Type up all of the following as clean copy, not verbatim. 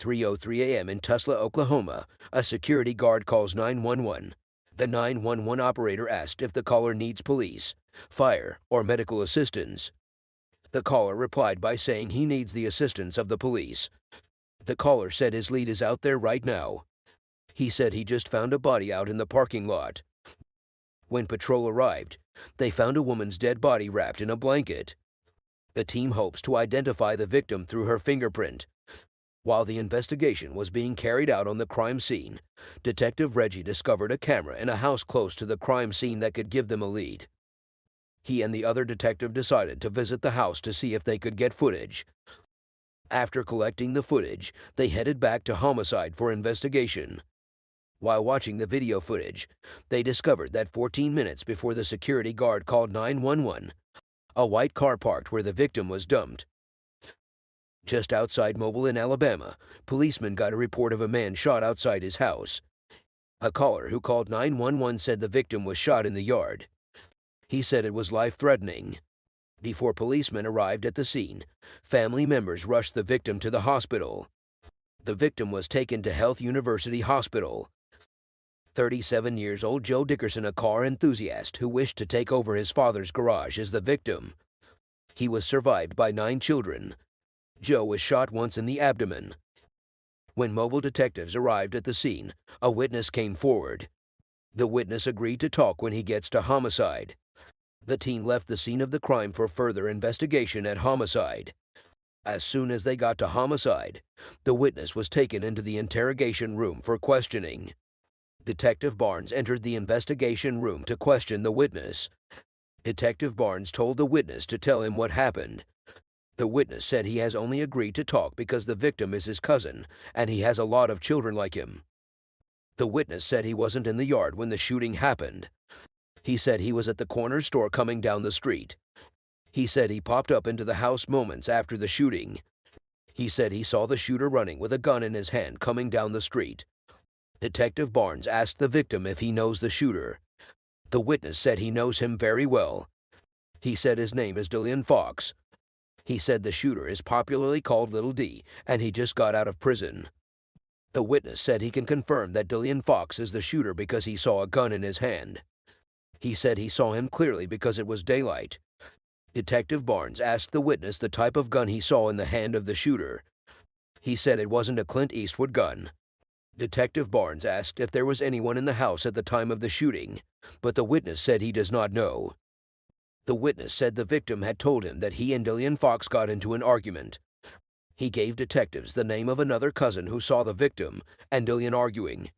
3:03 a.m. in Tulsa, Oklahoma, a security guard calls 911. The 911 operator asked if the caller needs police, fire, or medical assistance. The caller replied by saying he needs the assistance of the police. The caller said his lead is out there right now. He said he just found a body out in the parking lot. When patrol arrived, they found a woman's dead body wrapped in a blanket. The team hopes to identify the victim through her fingerprint. While the investigation was being carried out on the crime scene, Detective Reggie discovered a camera in a house close to the crime scene that could give them a lead. He and the other detective decided to visit the house to see if they could get footage. After collecting the footage, they headed back to homicide for investigation. While watching the video footage, they discovered that 14 minutes before the security guard called 911, a white car parked where the victim was dumped. Just outside Mobile in Alabama, policemen got a report of a man shot outside his house. A caller who called 911 said the victim was shot in the yard. He said it was life-threatening. Before policemen arrived at the scene, family members rushed the victim to the hospital. The victim was taken to Health University Hospital. 37 years old Joe Dickerson, a car enthusiast who wished to take over his father's garage, is the victim. He was survived by 9 children. Joe was shot once in the abdomen. When mobile detectives arrived at the scene, a witness came forward. The witness agreed to talk when he gets to homicide. The team left the scene of the crime for further investigation at homicide. As soon as they got to homicide, the witness was taken into the interrogation room for questioning. Detective Barnes entered the investigation room to question the witness. Detective Barnes told the witness to tell him what happened. The witness said he has only agreed to talk because the victim is his cousin, and he has a lot of children like him. The witness said he wasn't in the yard when the shooting happened. He said he was at the corner store coming down the street. He said he popped up into the house moments after the shooting. He said he saw the shooter running with a gun in his hand coming down the street. Detective Barnes asked the victim if he knows the shooter. The witness said he knows him very well. He said his name is Dillian Fox. He said the shooter is popularly called Little D, and he just got out of prison. The witness said he can confirm that Dillian Fox is the shooter because he saw a gun in his hand. He said he saw him clearly because it was daylight. Detective Barnes asked the witness the type of gun he saw in the hand of the shooter. He said it wasn't a Clint Eastwood gun. Detective Barnes asked if there was anyone in the house at the time of the shooting, but the witness said he does not know. The witness said the victim had told him that he and Dillian Fox got into an argument. He gave detectives the name of another cousin who saw the victim and Dillian arguing.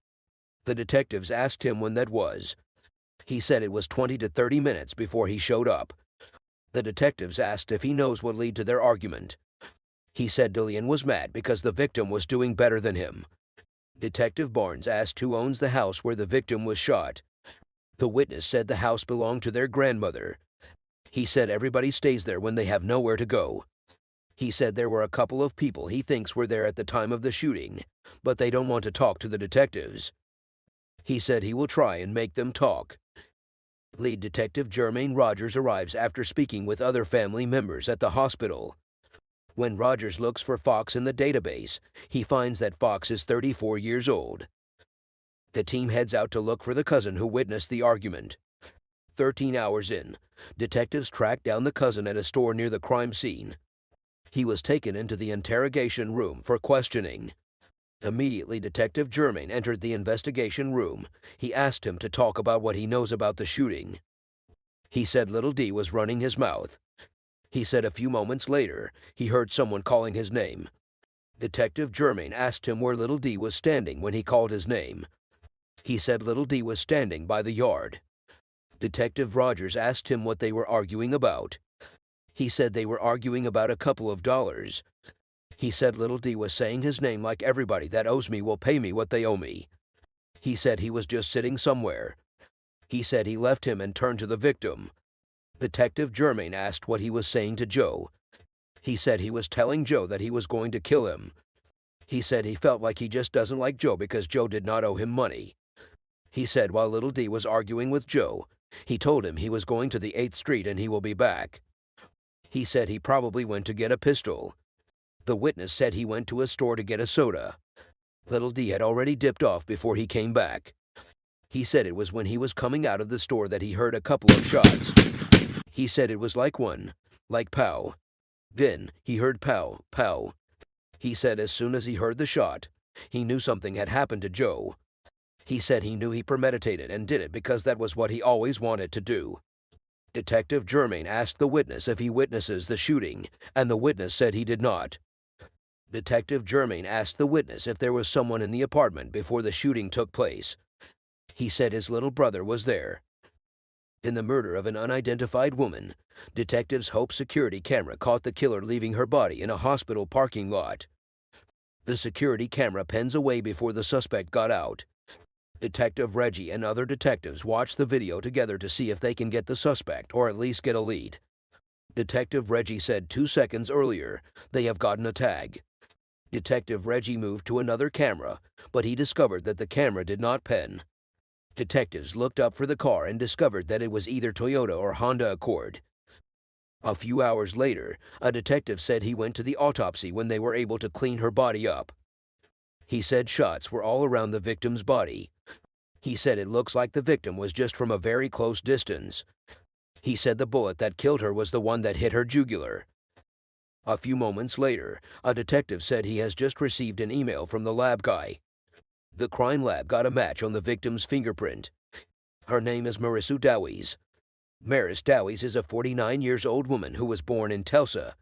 The detectives asked him when that was. He said it was 20 to 30 minutes before he showed up. The detectives asked if he knows what led to their argument. He said Dillian was mad because the victim was doing better than him. Detective Barnes asked who owns the house where the victim was shot. The witness said the house belonged to their grandmother. He said everybody stays there when they have nowhere to go. He said there were a couple of people he thinks were there at the time of the shooting, but they don't want to talk to the detectives. He said he will try and make them talk. Lead Detective Jermaine Rogers arrives after speaking with other family members at the hospital. When Rogers looks for Fox in the database, he finds that Fox is 34 years old. The team heads out to look for the cousin who witnessed the argument. 13 hours in, detectives track down the cousin at a store near the crime scene. He was taken into the interrogation room for questioning. Immediately, Detective Jermaine entered the investigation room. He asked him to talk about what he knows about the shooting. He said Little D was running his mouth. He said a few moments later, he heard someone calling his name. Detective Jermaine asked him where Little D was standing when he called his name. He said Little D was standing by the yard. Detective Rogers asked him what they were arguing about. He said they were arguing about a couple of dollars. He said Little D was saying his name like everybody that owes me will pay me what they owe me. He said he was just sitting somewhere. He said he left him and turned to the victim. Detective Jermaine asked what he was saying to Joe. He said he was telling Joe that he was going to kill him. He said he felt like he just doesn't like Joe because Joe did not owe him money. He said while Little D was arguing with Joe, he told him he was going to the 8th Street and he will be back. He said he probably went to get a pistol. The witness said he went to a store to get a soda. Little D had already dipped off before he came back. He said it was when he was coming out of the store that he heard a couple of shots. He said it was like pow. Then he heard pow, pow. He said as soon as he heard the shot, he knew something had happened to Joe. He said he knew he premeditated and did it because that was what he always wanted to do. Detective Germain asked the witness if he witnesses the shooting, and the witness said he did not. Detective Germain asked the witness if there was someone in the apartment before the shooting took place. He said his little brother was there. In the murder of an unidentified woman, detectives hope security camera caught the killer leaving her body in a hospital parking lot. The security camera pens away before the suspect got out. Detective Reggie and other detectives watched the video together to see if they can get the suspect or at least get a lead. Detective Reggie said 2 seconds earlier, they have gotten a tag. Detective Reggie moved to another camera, but he discovered that the camera did not pen. Detectives looked up for the car and discovered that it was either Toyota or Honda Accord. A few hours later, a detective said he went to the autopsy when they were able to clean her body up. He said shots were all around the victim's body. He said it looks like the victim was just from a very close distance. He said the bullet that killed her was the one that hit her jugular. A few moments later, a detective said he has just received an email from the lab guy. The crime lab got a match on the victim's fingerprint. Her name is Marissa Dowies. Marissa Dowies is a 49-year-old woman who was born in Tulsa.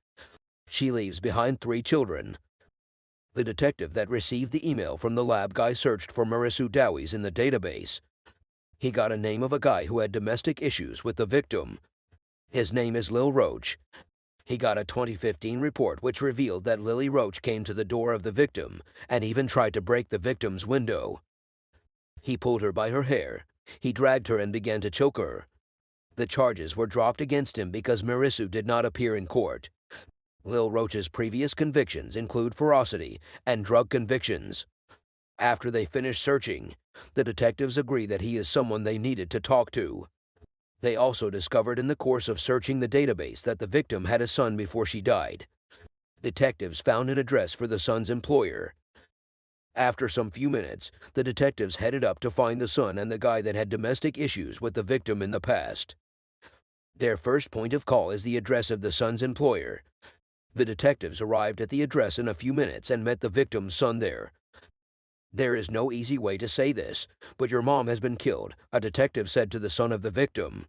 She leaves behind 3 children. The detective that received the email from the lab guy searched for Marissa Dowies in the database. He got a name of a guy who had domestic issues with the victim. His name is Lil Roach. He got a 2015 report which revealed that Lily Roach came to the door of the victim and even tried to break the victim's window. He pulled her by her hair. He dragged her and began to choke her. The charges were dropped against him because Marissa did not appear in court. Lil Roach's previous convictions include ferocity and drug convictions. After they finished searching, the detectives agree that he is someone they needed to talk to. They also discovered in the course of searching the database that the victim had a son before she died. Detectives found an address for the son's employer. After some few minutes, the detectives headed up to find the son and the guy that had domestic issues with the victim in the past. Their first point of call is the address of the son's employer. The detectives arrived at the address in a few minutes and met the victim's son there. There is no easy way to say this, but your mom has been killed, a detective said to the son of the victim.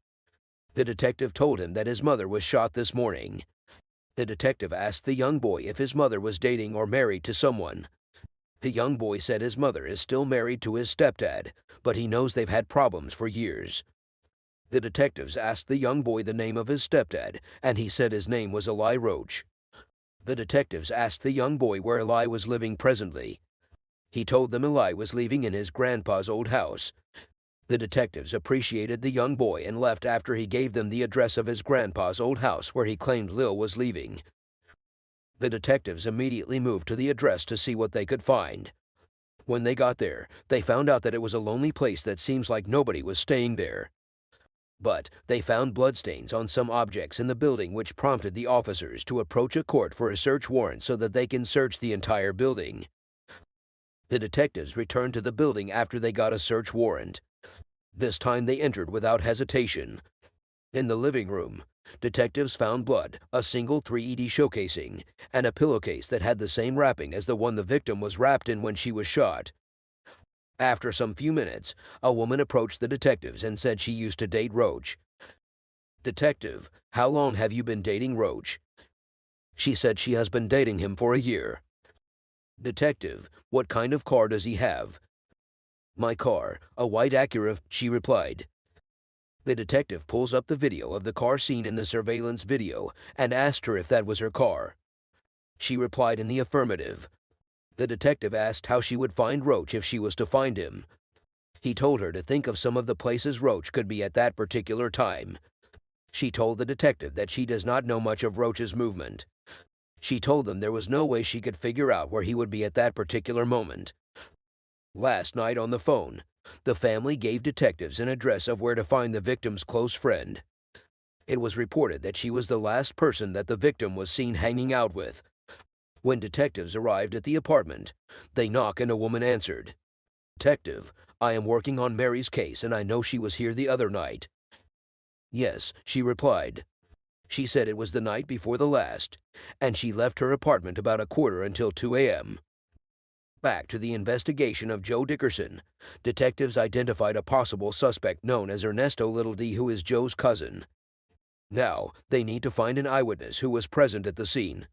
The detective told him that his mother was shot this morning. The detective asked the young boy if his mother was dating or married to someone. The young boy said his mother is still married to his stepdad, but he knows they've had problems for years. The detectives asked the young boy the name of his stepdad, and he said his name was Eli Roach. The detectives asked the young boy where Eli was living presently. He told them Eli was living in his grandpa's old house. The detectives appreciated the young boy and left after he gave them the address of his grandpa's old house where he claimed Lil was leaving. The detectives immediately moved to the address to see what they could find. When they got there, they found out that it was a lonely place that seems like nobody was staying there. But they found bloodstains on some objects in the building which prompted the officers to approach a court for a search warrant so that they can search the entire building. The detectives returned to the building after they got a search warrant. This time they entered without hesitation. In the living room, detectives found blood, a single 3D showcasing, and a pillowcase that had the same wrapping as the one the victim was wrapped in when she was shot. After some few minutes, a woman approached the detectives and said she used to date Roach. Detective, how long have you been dating Roach? She said she has been dating him for a year. Detective, what kind of car does he have? My car, a white Acura, she replied. The detective pulls up the video of the car seen in the surveillance video and asked her if that was her car. She replied in the affirmative. The detective asked how she would find Roach if she was to find him. He told her to think of some of the places Roach could be at that particular time. She told the detective that she does not know much of Roach's movement. She told them there was no way she could figure out where he would be at that particular moment. Last night on the phone, the family gave detectives an address of where to find the victim's close friend. It was reported that she was the last person that the victim was seen hanging out with. When detectives arrived at the apartment, they knocked and a woman answered. "Detective, I am working on Mary's case and I know she was here the other night." "Yes," she replied. She said it was the night before the last, and she left her apartment about a quarter until 2 a.m. Back to the investigation of Joe Dickerson, detectives identified a possible suspect known as Ernesto Little D, who is Joe's cousin. Now, they need to find an eyewitness who was present at the scene.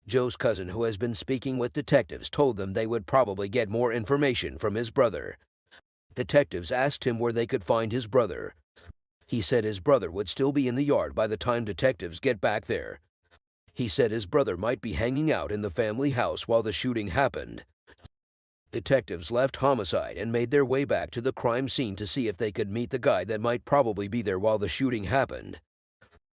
Joe's cousin, who has been speaking with detectives, told them they would probably get more information from his brother. Detectives asked him where they could find his brother. He said his brother would still be in the yard by the time detectives get back there. He said his brother might be hanging out in the family house while the shooting happened. Detectives left homicide and made their way back to the crime scene to see if they could meet the guy that might probably be there while the shooting happened.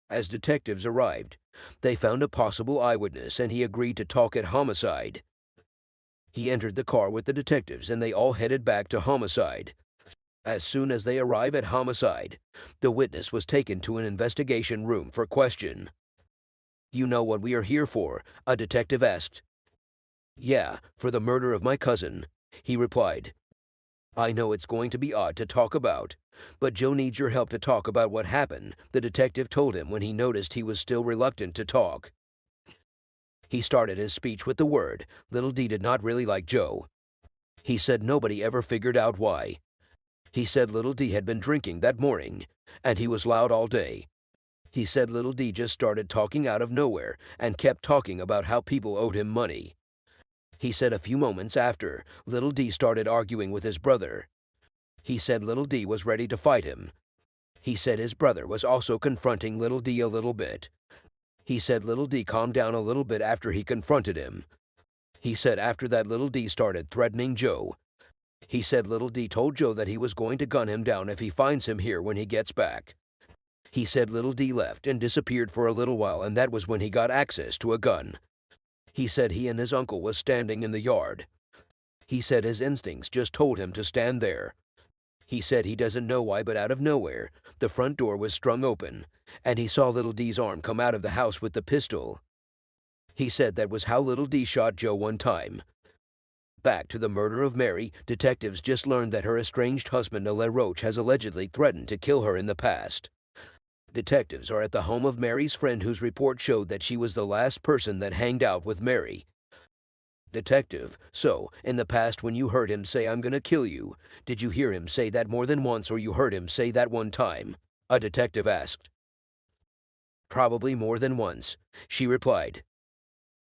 As detectives arrived, they found a possible eyewitness and he agreed to talk at homicide. He entered the car with the detectives and they all headed back to homicide. As soon as they arrive at homicide, the witness was taken to an investigation room for question. "You know what we are here for?" a detective asked. "Yeah, for the murder of my cousin," he replied. "I know it's going to be odd to talk about, but Joe needs your help to talk about what happened," the detective told him when he noticed he was still reluctant to talk. He started his speech with the word. Little D did not really like Joe. He said nobody ever figured out why. He said Little D had been drinking that morning, and he was loud all day. He said Little D just started talking out of nowhere and kept talking about how people owed him money. He said a few moments after, Little D started arguing with his brother. He said Little D was ready to fight him. He said his brother was also confronting Little D a little bit. He said Little D calmed down a little bit after he confronted him. He said after that Little D started threatening Joe. He said Little D told Joe that he was going to gun him down if he finds him here when he gets back. He said Little D left and disappeared for a little while, and that was when he got access to a gun. He said he and his uncle was standing in the yard. He said his instincts just told him to stand there. He said he doesn't know why, but out of nowhere, the front door was sprung open, and he saw Little D's arm come out of the house with the pistol. He said that was how Little D shot Joe one time. Back to the murder of Mary, detectives just learned that her estranged husband, Eli Roach, has allegedly threatened to kill her in the past. Detectives are at the home of Mary's friend, whose report showed that she was the last person that hanged out with Mary. Detective, so, in the past when you heard him say, "I'm gonna kill you," did you hear him say that more than once, or you heard him say that one time? A detective asked. "Probably more than once," she replied.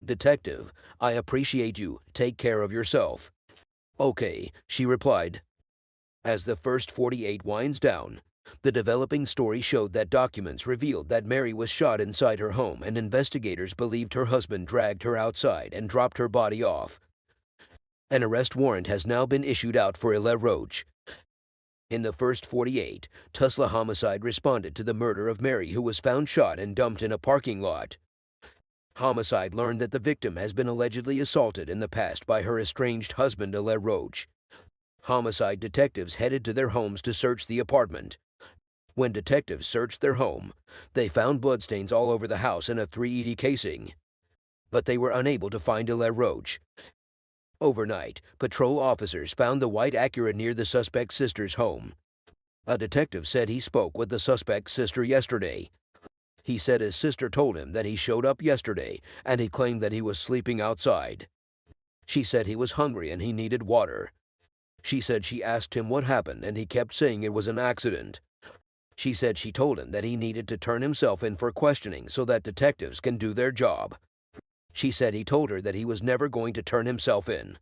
Detective, I appreciate you. Take care of yourself. Okay, she replied. As the first 48 winds down, the developing story showed that documents revealed that Mary was shot inside her home, and investigators believed her husband dragged her outside and dropped her body off. An arrest warrant has now been issued out for Eli Roach. In the first 48, Tulsa Homicide responded to the murder of Mary, who was found shot and dumped in a parking lot. Homicide learned that the victim has been allegedly assaulted in the past by her estranged husband, Eli Roach. Homicide detectives headed to their homes to search the apartment. When detectives searched their home, they found bloodstains all over the house and a .380 casing. But they were unable to find Eli Roach. Overnight, patrol officers found the white Acura near the suspect's sister's home. A detective said he spoke with the suspect's sister yesterday. He said his sister told him that he showed up yesterday, and he claimed that he was sleeping outside. She said he was hungry and he needed water. She said she asked him what happened, and he kept saying it was an accident. She said she told him that he needed to turn himself in for questioning so that detectives can do their job. She said he told her that he was never going to turn himself in.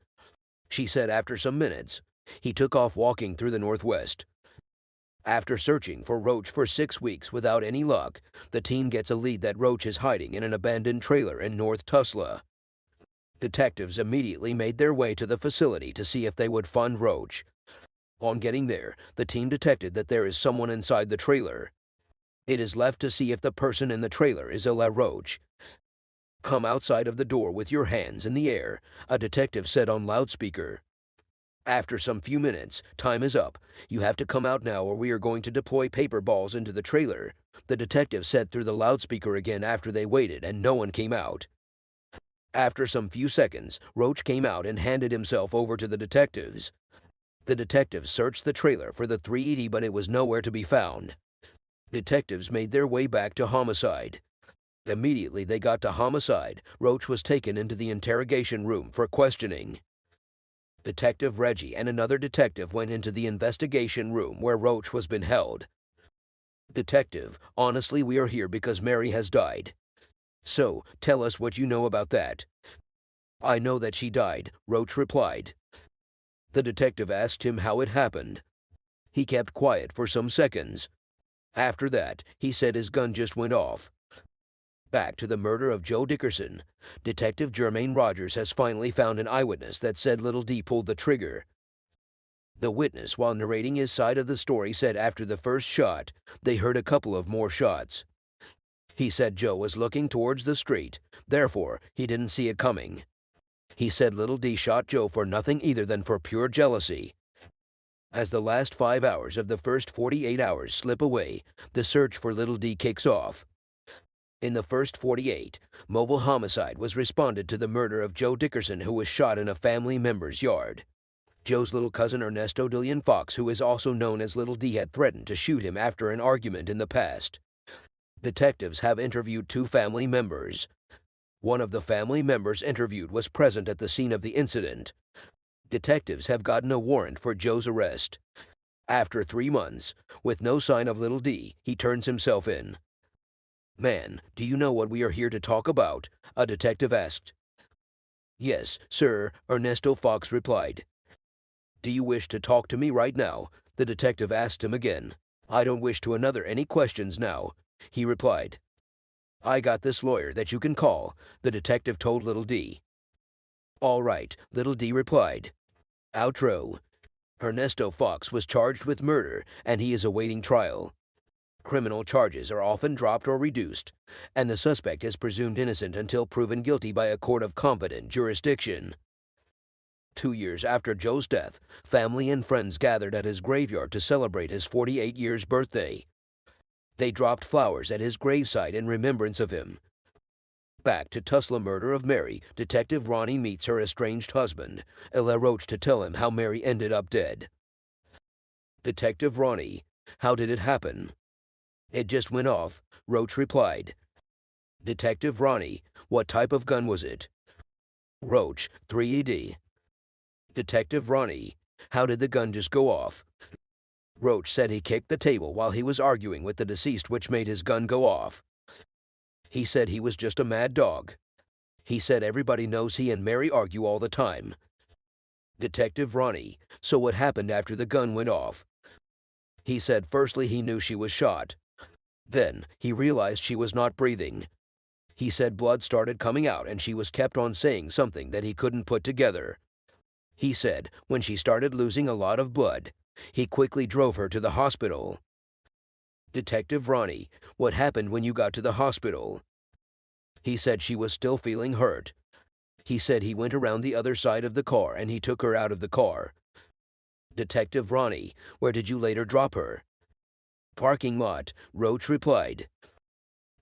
She said after some minutes, he took off walking through the Northwest. After searching for Roach for 6 weeks without any luck, the team gets a lead that Roach is hiding in an abandoned trailer in North Tulsa. Detectives immediately made their way to the facility to see if they would find Roach. On getting there, the team detected that there is someone inside the trailer. It is left to see if the person in the trailer is Eli Roach. "Come outside of the door with your hands in the air," a detective said on loudspeaker. After some few minutes, "Time is up. You have to come out now or we are going to deploy paper balls into the trailer," the detective said through the loudspeaker again after they waited and no one came out. After some few seconds, Roach came out and handed himself over to the detectives. The detectives searched the trailer for the 3ED, but it was nowhere to be found. Detectives made their way back to homicide. Immediately they got to homicide, Roach was taken into the interrogation room for questioning. Detective Reggie and another detective went into the investigation room where Roach was been held. Detective, honestly, we are here because Mary has died. So, tell us what you know about that. I know that she died, Roach replied. The detective asked him how it happened. He kept quiet for some seconds. After that, he said his gun just went off. Back to the murder of Joe Dickerson. Detective Jermaine Rogers has finally found an eyewitness that said Little D pulled the trigger. The witness, while narrating his side of the story, said after the first shot, they heard a couple of more shots. He said Joe was looking towards the street, therefore he didn't see it coming. He said Little D shot Joe for nothing either than for pure jealousy. As the last 5 hours of the first 48 hours slip away, the search for Little D kicks off. In the first 48, mobile homicide was responded to the murder of Joe Dickerson, who was shot in a family member's yard. Joe's little cousin Ernesto Dillion Fox, who is also known as Little D, had threatened to shoot him after an argument in the past. Detectives have interviewed 2 family members. One of the family members interviewed was present at the scene of the incident. Detectives have gotten a warrant for Joe's arrest. After 3 months, with no sign of Little D, he turns himself in. "Man, do you know what we are here to talk about?" a detective asked. "Yes, sir," Ernesto Fox replied. "Do you wish to talk to me right now?" the detective asked him again. "I don't wish to another any questions now," he replied. "I got this lawyer that you can call," the detective told Little D. "All right," Little D replied. Outro. Ernesto Fox was charged with murder, and he is awaiting trial. Criminal charges are often dropped or reduced, and the suspect is presumed innocent until proven guilty by a court of competent jurisdiction. 2 years after Joe's death, family and friends gathered at his graveyard to celebrate his 48 years birthday. They dropped flowers at his gravesite in remembrance of him. Back to Tulsa murder of Mary, Detective Ronnie meets her estranged husband, Eli Roach, to tell him how Mary ended up dead. Detective Ronnie: "How did it happen?" "It just went off," Roach replied. Detective Ronnie: "What type of gun was it?" Roach: "3ED." Detective Ronnie: "How did the gun just go off?" Roach said he kicked the table while he was arguing with the deceased, which made his gun go off. He said he was just a mad dog. He said everybody knows he and Mary argue all the time. Detective Ronnie: "So what happened after the gun went off?" He said firstly he knew she was shot. Then he realized she was not breathing. He said blood started coming out and she was kept on saying something that he couldn't put together. He said when she started losing a lot of blood, he quickly drove her to the hospital. Detective Ronnie: "What happened when you got to the hospital?" He said she was still feeling hurt. He said he went around the other side of the car and he took her out of the car. Detective Ronnie: "Where did you later drop her?" "Parking lot," Roach replied.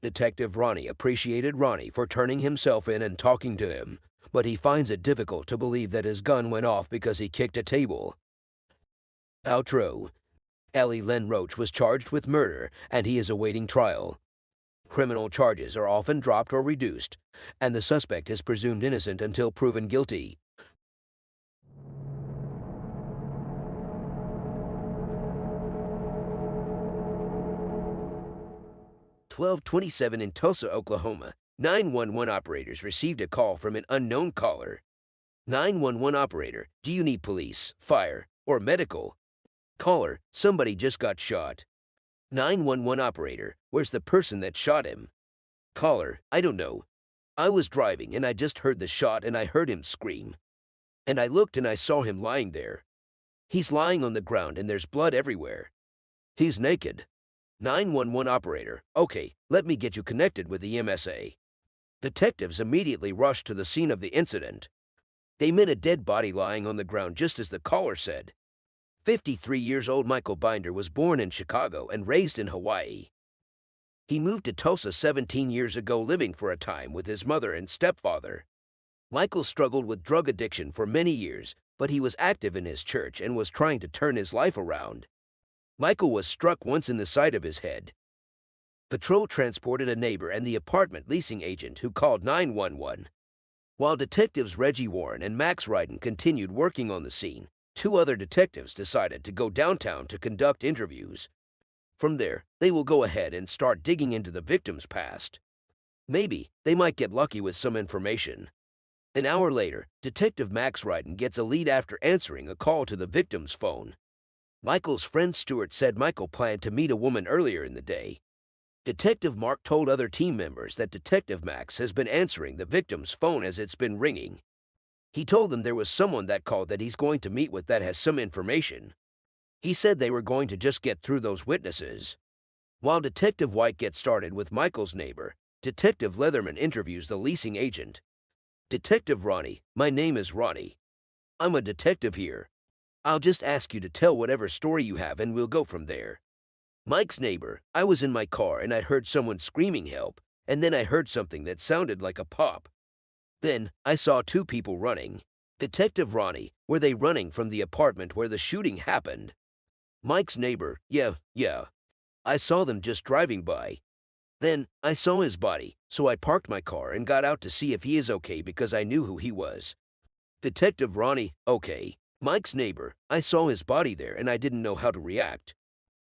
Detective Ronnie appreciated Ronnie for turning himself in and talking to him, but he finds it difficult to believe that his gun went off because he kicked a table. Outro. Eli Len Roach was charged with murder, and he is awaiting trial. Criminal charges are often dropped or reduced, and the suspect is presumed innocent until proven guilty. 12:27 in Tulsa, Oklahoma. 911 operators received a call from an unknown caller. 911 operator: "Do you need police, fire, or medical?" Caller: "Somebody just got shot." 911 operator: "Where's the person that shot him?" Caller: "I don't know. I was driving and I just heard the shot and I heard him scream. And I looked and I saw him lying there. He's lying on the ground and there's blood everywhere. He's naked." 911 operator: "Okay, let me get you connected with the MSA." Detectives immediately rushed to the scene of the incident. They met a dead body lying on the ground just as the caller said. 53 years old Michael Binder was born in Chicago and raised in Hawaii. He moved to Tulsa 17 years ago, living for a time with his mother and stepfather. Michael struggled with drug addiction for many years, but he was active in his church and was trying to turn his life around. Michael was struck once in the side of his head. Patrol transported a neighbor and the apartment leasing agent who called 911. While detectives Reggie Warren and Max Ryden continued working on the scene, two other detectives decided to go downtown to conduct interviews. From there, they will go ahead and start digging into the victim's past. Maybe they might get lucky with some information. An hour later, Detective Max Ryden gets a lead after answering a call to the victim's phone. Michael's friend Stuart said Michael planned to meet a woman earlier in the day. Detective Mark told other team members that Detective Max has been answering the victim's phone as it's been ringing. He told them there was someone that called that he's going to meet with that has some information. He said they were going to just get through those witnesses. While Detective White gets started with Michael's neighbor, Detective Leatherman interviews the leasing agent. Detective Ronnie, my name is Ronnie. I'm a detective here. I'll just ask you to tell whatever story you have and we'll go from there. Mike's neighbor, I was in my car and I heard someone screaming help, and then I heard something that sounded like a pop. Then, I saw two people running. Detective Ronnie, were they running from the apartment where the shooting happened? Mike's neighbor, yeah. I saw them just driving by. Then, I saw his body, so I parked my car and got out to see if he is okay because I knew who he was. Detective Ronnie, okay. Mike's neighbor, I saw his body there and I didn't know how to react.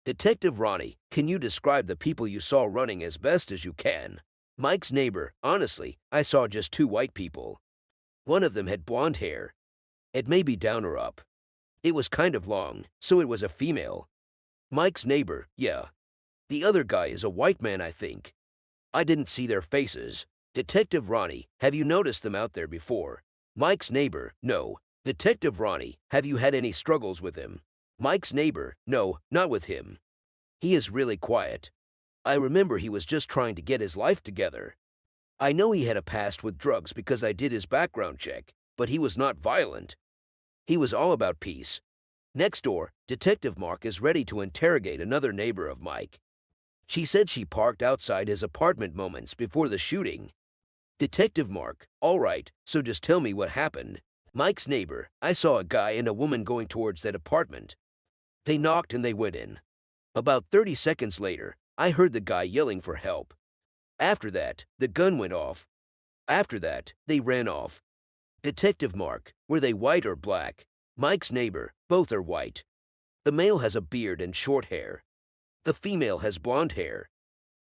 Detective Ronnie, can you describe the people you saw running as best as you can? Mike's neighbor, honestly, I saw just two white people. One of them had blonde hair. It may be down or up. It was kind of long, so it was a female. Mike's neighbor, yeah. The other guy is a white man, I think. I didn't see their faces. Detective Ronnie, have you noticed them out there before? Mike's neighbor, no. Detective Ronnie, have you had any struggles with him? Mike's neighbor, no, not with him. He is really quiet. I remember he was just trying to get his life together. I know he had a past with drugs because I did his background check, but he was not violent. He was all about peace. Next door, Detective Mark is ready to interrogate another neighbor of Mike. She said she parked outside his apartment moments before the shooting. Detective Mark, all right, so just tell me what happened. Mike's neighbor, I saw a guy and a woman going towards that apartment. They knocked and they went in. About 30 seconds later, I heard the guy yelling for help. After that, the gun went off. After that, they ran off. Detective Mark, were they white or black? Mike's neighbor, both are white. The male has a beard and short hair. The female has blonde hair.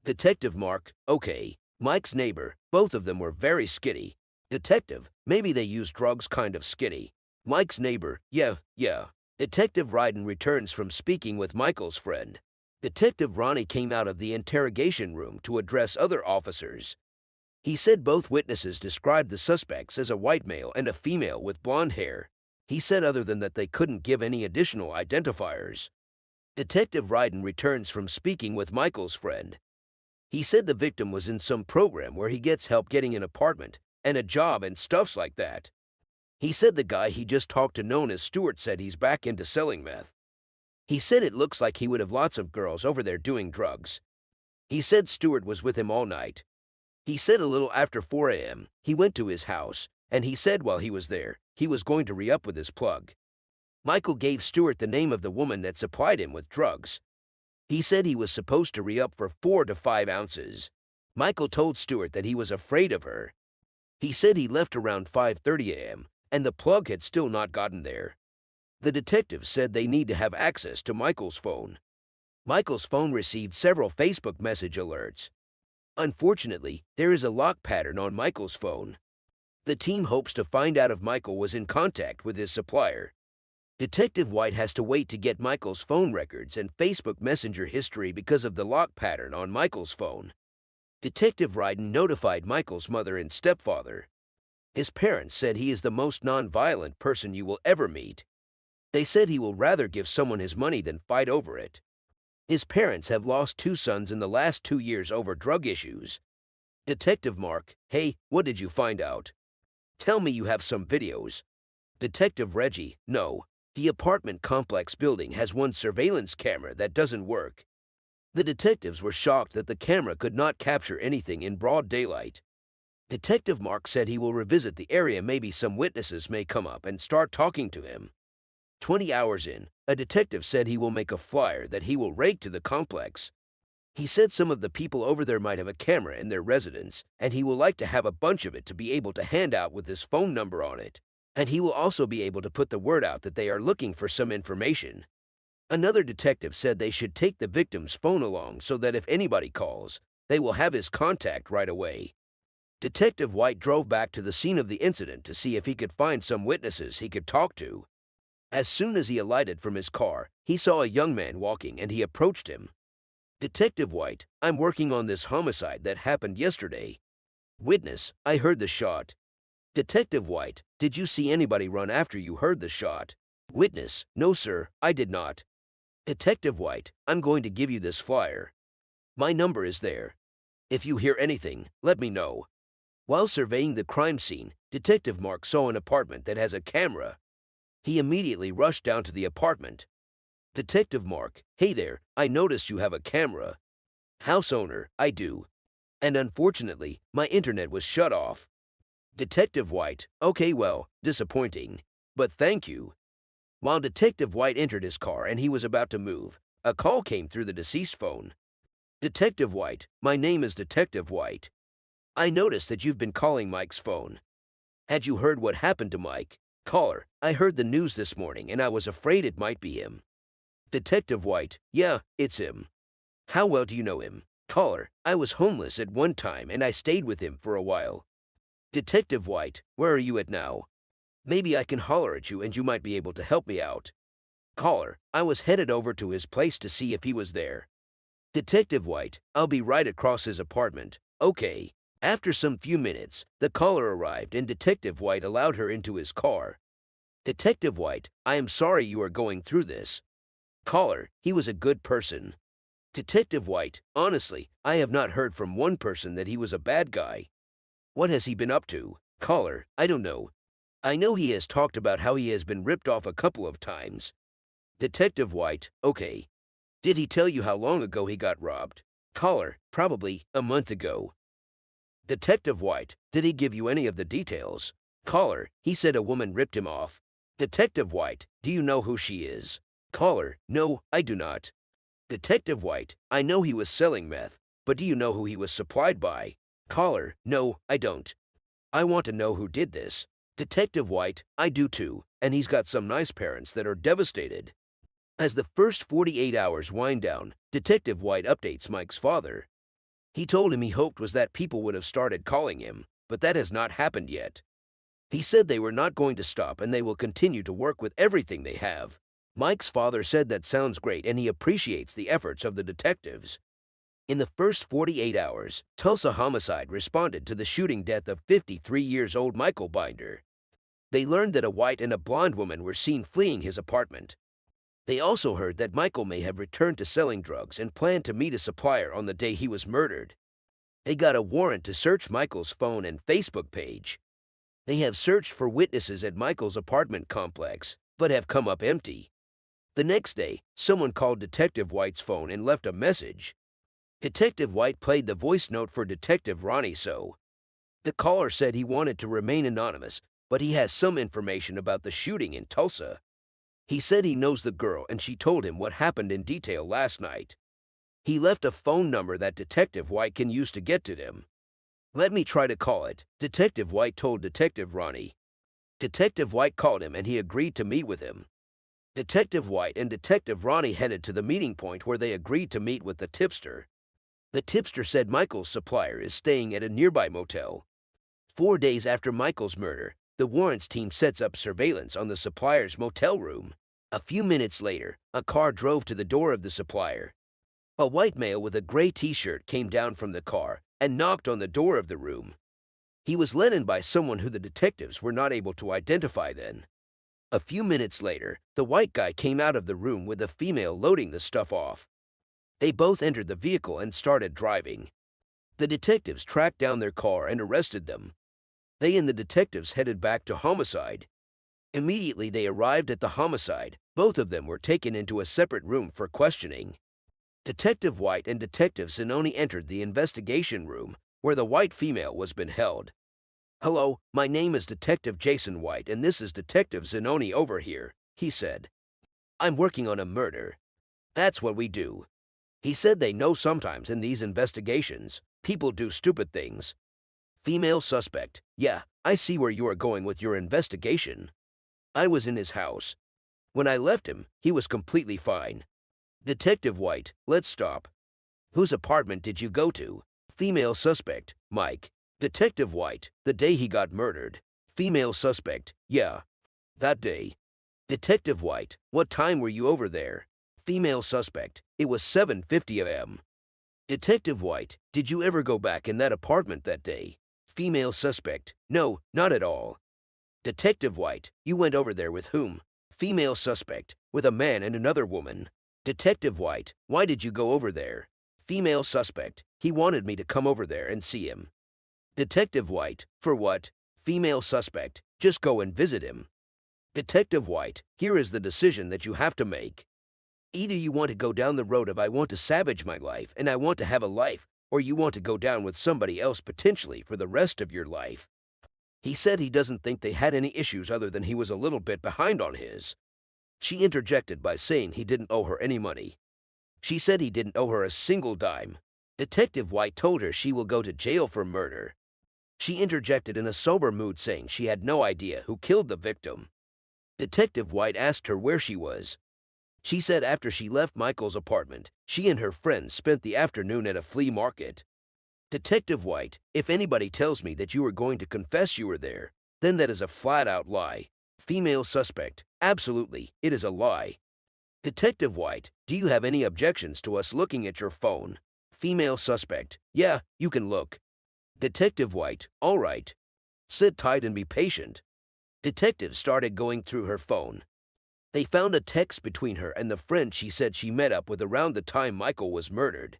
Detective Mark, okay. Mike's neighbor, both of them were very skinny. Detective, maybe they used drugs kind of skinny. Mike's neighbor, yeah. Detective Ryden returns from speaking with Michael's friend. Detective Ronnie came out of the interrogation room to address other officers. He said both witnesses described the suspects as a white male and a female with blonde hair. He said other than that they couldn't give any additional identifiers. Detective Ryden returns from speaking with Michael's friend. He said the victim was in some program where he gets help getting an apartment and a job and stuffs like that. He said the guy he just talked to known as Stuart said he's back into selling meth. He said it looks like he would have lots of girls over there doing drugs. He said Stuart was with him all night. He said a little after 4 a.m., he went to his house, and he said while he was there, he was going to re-up with his plug. Michael gave Stuart the name of the woman that supplied him with drugs. He said he was supposed to re-up for 4 to 5 ounces. Michael told Stuart that he was afraid of her. He said he left around 5:30 a.m., and the plug had still not gotten there. The detective said they need to have access to Michael's phone. Michael's phone received several Facebook message alerts. Unfortunately, there is a lock pattern on Michael's phone. The team hopes to find out if Michael was in contact with his supplier. Detective White has to wait to get Michael's phone records and Facebook Messenger history because of the lock pattern on Michael's phone. Detective Ryden notified Michael's mother and stepfather. His parents said he is the most non-violent person you will ever meet. They said he will rather give someone his money than fight over it. His parents have lost 2 sons in the last 2 years over drug issues. Detective Mark, hey, what did you find out? Tell me you have some videos. Detective Reggie, no. The apartment complex building has one surveillance camera that doesn't work. The detectives were shocked that the camera could not capture anything in broad daylight. Detective Mark said he will revisit the area. Maybe some witnesses may come up and start talking to him. 20 hours in, a detective said he will make a flyer that he will rake to the complex. He said some of the people over there might have a camera in their residence, and he will like to have a bunch of it to be able to hand out with his phone number on it. And he will also be able to put the word out that they are looking for some information. Another detective said they should take the victim's phone along so that if anybody calls, they will have his contact right away. Detective White drove back to the scene of the incident to see if he could find some witnesses he could talk to. As soon as he alighted from his car, he saw a young man walking and he approached him. Detective White, I'm working on this homicide that happened yesterday. Witness, I heard the shot. Detective White, did you see anybody run after you heard the shot? Witness, no sir, I did not. Detective White, I'm going to give you this flyer. My number is there. If you hear anything, let me know. While surveying the crime scene, Detective Mark saw an apartment that has a camera. He immediately rushed down to the apartment. Detective Mark, hey there, I noticed you have a camera. House owner, I do. And unfortunately, my internet was shut off. Detective White, okay well, disappointing. But thank you. While Detective White entered his car and he was about to move, a call came through the deceased phone. Detective White, my name is Detective White. I noticed that you've been calling Mike's phone. Had you heard what happened to Mike? Caller, I heard the news this morning and I was afraid it might be him. Detective White, yeah, it's him. How well do you know him? Caller, I was homeless at one time and I stayed with him for a while. Detective White, where are you at now? Maybe I can holler at you and you might be able to help me out. Caller, I was headed over to his place to see if he was there. Detective White, I'll be right across his apartment. Okay. After some few minutes, the caller arrived and Detective White allowed her into his car. Detective White, I am sorry you are going through this. Caller, he was a good person. Detective White, honestly, I have not heard from one person that he was a bad guy. What has he been up to? Caller, I don't know. I know he has talked about how he has been ripped off a couple of times. Detective White, okay. Did he tell you how long ago he got robbed? Caller, probably a month ago. Detective White, did he give you any of the details? Caller, he said a woman ripped him off. Detective White, do you know who she is? Caller, no, I do not. Detective White, I know he was selling meth, but do you know who he was supplied by? Caller, no, I don't. I want to know who did this. Detective White, I do too, and he's got some nice parents that are devastated. As the first 48 hours wind down, Detective White updates Mike's father. He told him he hoped was that people would have started calling him, but that has not happened yet. He said they were not going to stop and they will continue to work with everything they have. Mike's father said that sounds great and he appreciates the efforts of the detectives. In the first 48 hours, Tulsa Homicide responded to the shooting death of 53-year-old Michael Binder. They learned that a white and a blonde woman were seen fleeing his apartment. They also heard that Michael may have returned to selling drugs and planned to meet a supplier on the day he was murdered. They got a warrant to search Michael's phone and Facebook page. They have searched for witnesses at Michael's apartment complex, but have come up empty. The next day, someone called Detective White's phone and left a message. Detective White played the voice note for Detective Ronnie so. The caller said he wanted to remain anonymous, but he has some information about the shooting in Tulsa. He said he knows the girl and she told him what happened in detail last night. He left a phone number that Detective White can use to get to them. Let me try to call it, Detective White told Detective Ronnie. Detective White called him and he agreed to meet with him. Detective White and Detective Ronnie headed to the meeting point where they agreed to meet with the tipster. The tipster said Michael's supplier is staying at a nearby motel. 4 days after Michael's murder, the warrants team sets up surveillance on the supplier's motel room. A few minutes later, a car drove to the door of the supplier. A white male with a gray t-shirt came down from the car and knocked on the door of the room. He was let in by someone who the detectives were not able to identify then. A few minutes later, the white guy came out of the room with a female loading the stuff off. They both entered the vehicle and started driving. The detectives tracked down their car and arrested them. They and the detectives headed back to homicide. Immediately they arrived at the homicide. Both of them were taken into a separate room for questioning. Detective White and Detective Zanoni entered the investigation room, where the white female was been held. "Hello, my name is Detective Jason White, and this is Detective Zanoni over here," he said. "I'm working on a murder. That's what we do." He said they know sometimes in these investigations, people do stupid things. Female suspect. "Yeah, I see where you are going with your investigation. I was in his house. When I left him, he was completely fine." Detective White. "Let's stop. Whose apartment did you go to?" Female suspect. "Mike." Detective White. "The day he got murdered." Female suspect. "Yeah, that day." Detective White. "What time were you over there?" Female suspect. "It was 7:50 a.m." Detective White. "Did you ever go back in that apartment that day?" Female suspect. "No, not at all." Detective White. "You went over there with whom?" Female suspect. "With a man and another woman." Detective White. "Why did you go over there?" Female suspect. "He wanted me to come over there and see him." Detective White. "For what?" Female suspect. "Just go and visit him." Detective White. "Here is the decision that you have to make. Either you want to go down the road of I want to savage my life and I want to have a life, or you want to go down with somebody else potentially for the rest of your life." He said he doesn't think they had any issues other than he was a little bit behind on his. She interjected by saying he didn't owe her any money. She said he didn't owe her a single dime. Detective White told her she will go to jail for murder. She interjected in a sober mood saying she had no idea who killed the victim. Detective White asked her where she was. She said after she left Michael's apartment, she and her friends spent the afternoon at a flea market. Detective White. "If anybody tells me that you are going to confess you were there, then that is a flat-out lie." Female suspect. "Absolutely, it is a lie." Detective White. "Do you have any objections to us looking at your phone?" Female suspect. "Yeah, you can look." Detective White. "All right. Sit tight and be patient." Detectives started going through her phone. They found a text between her and the friend she said she met up with around the time Michael was murdered.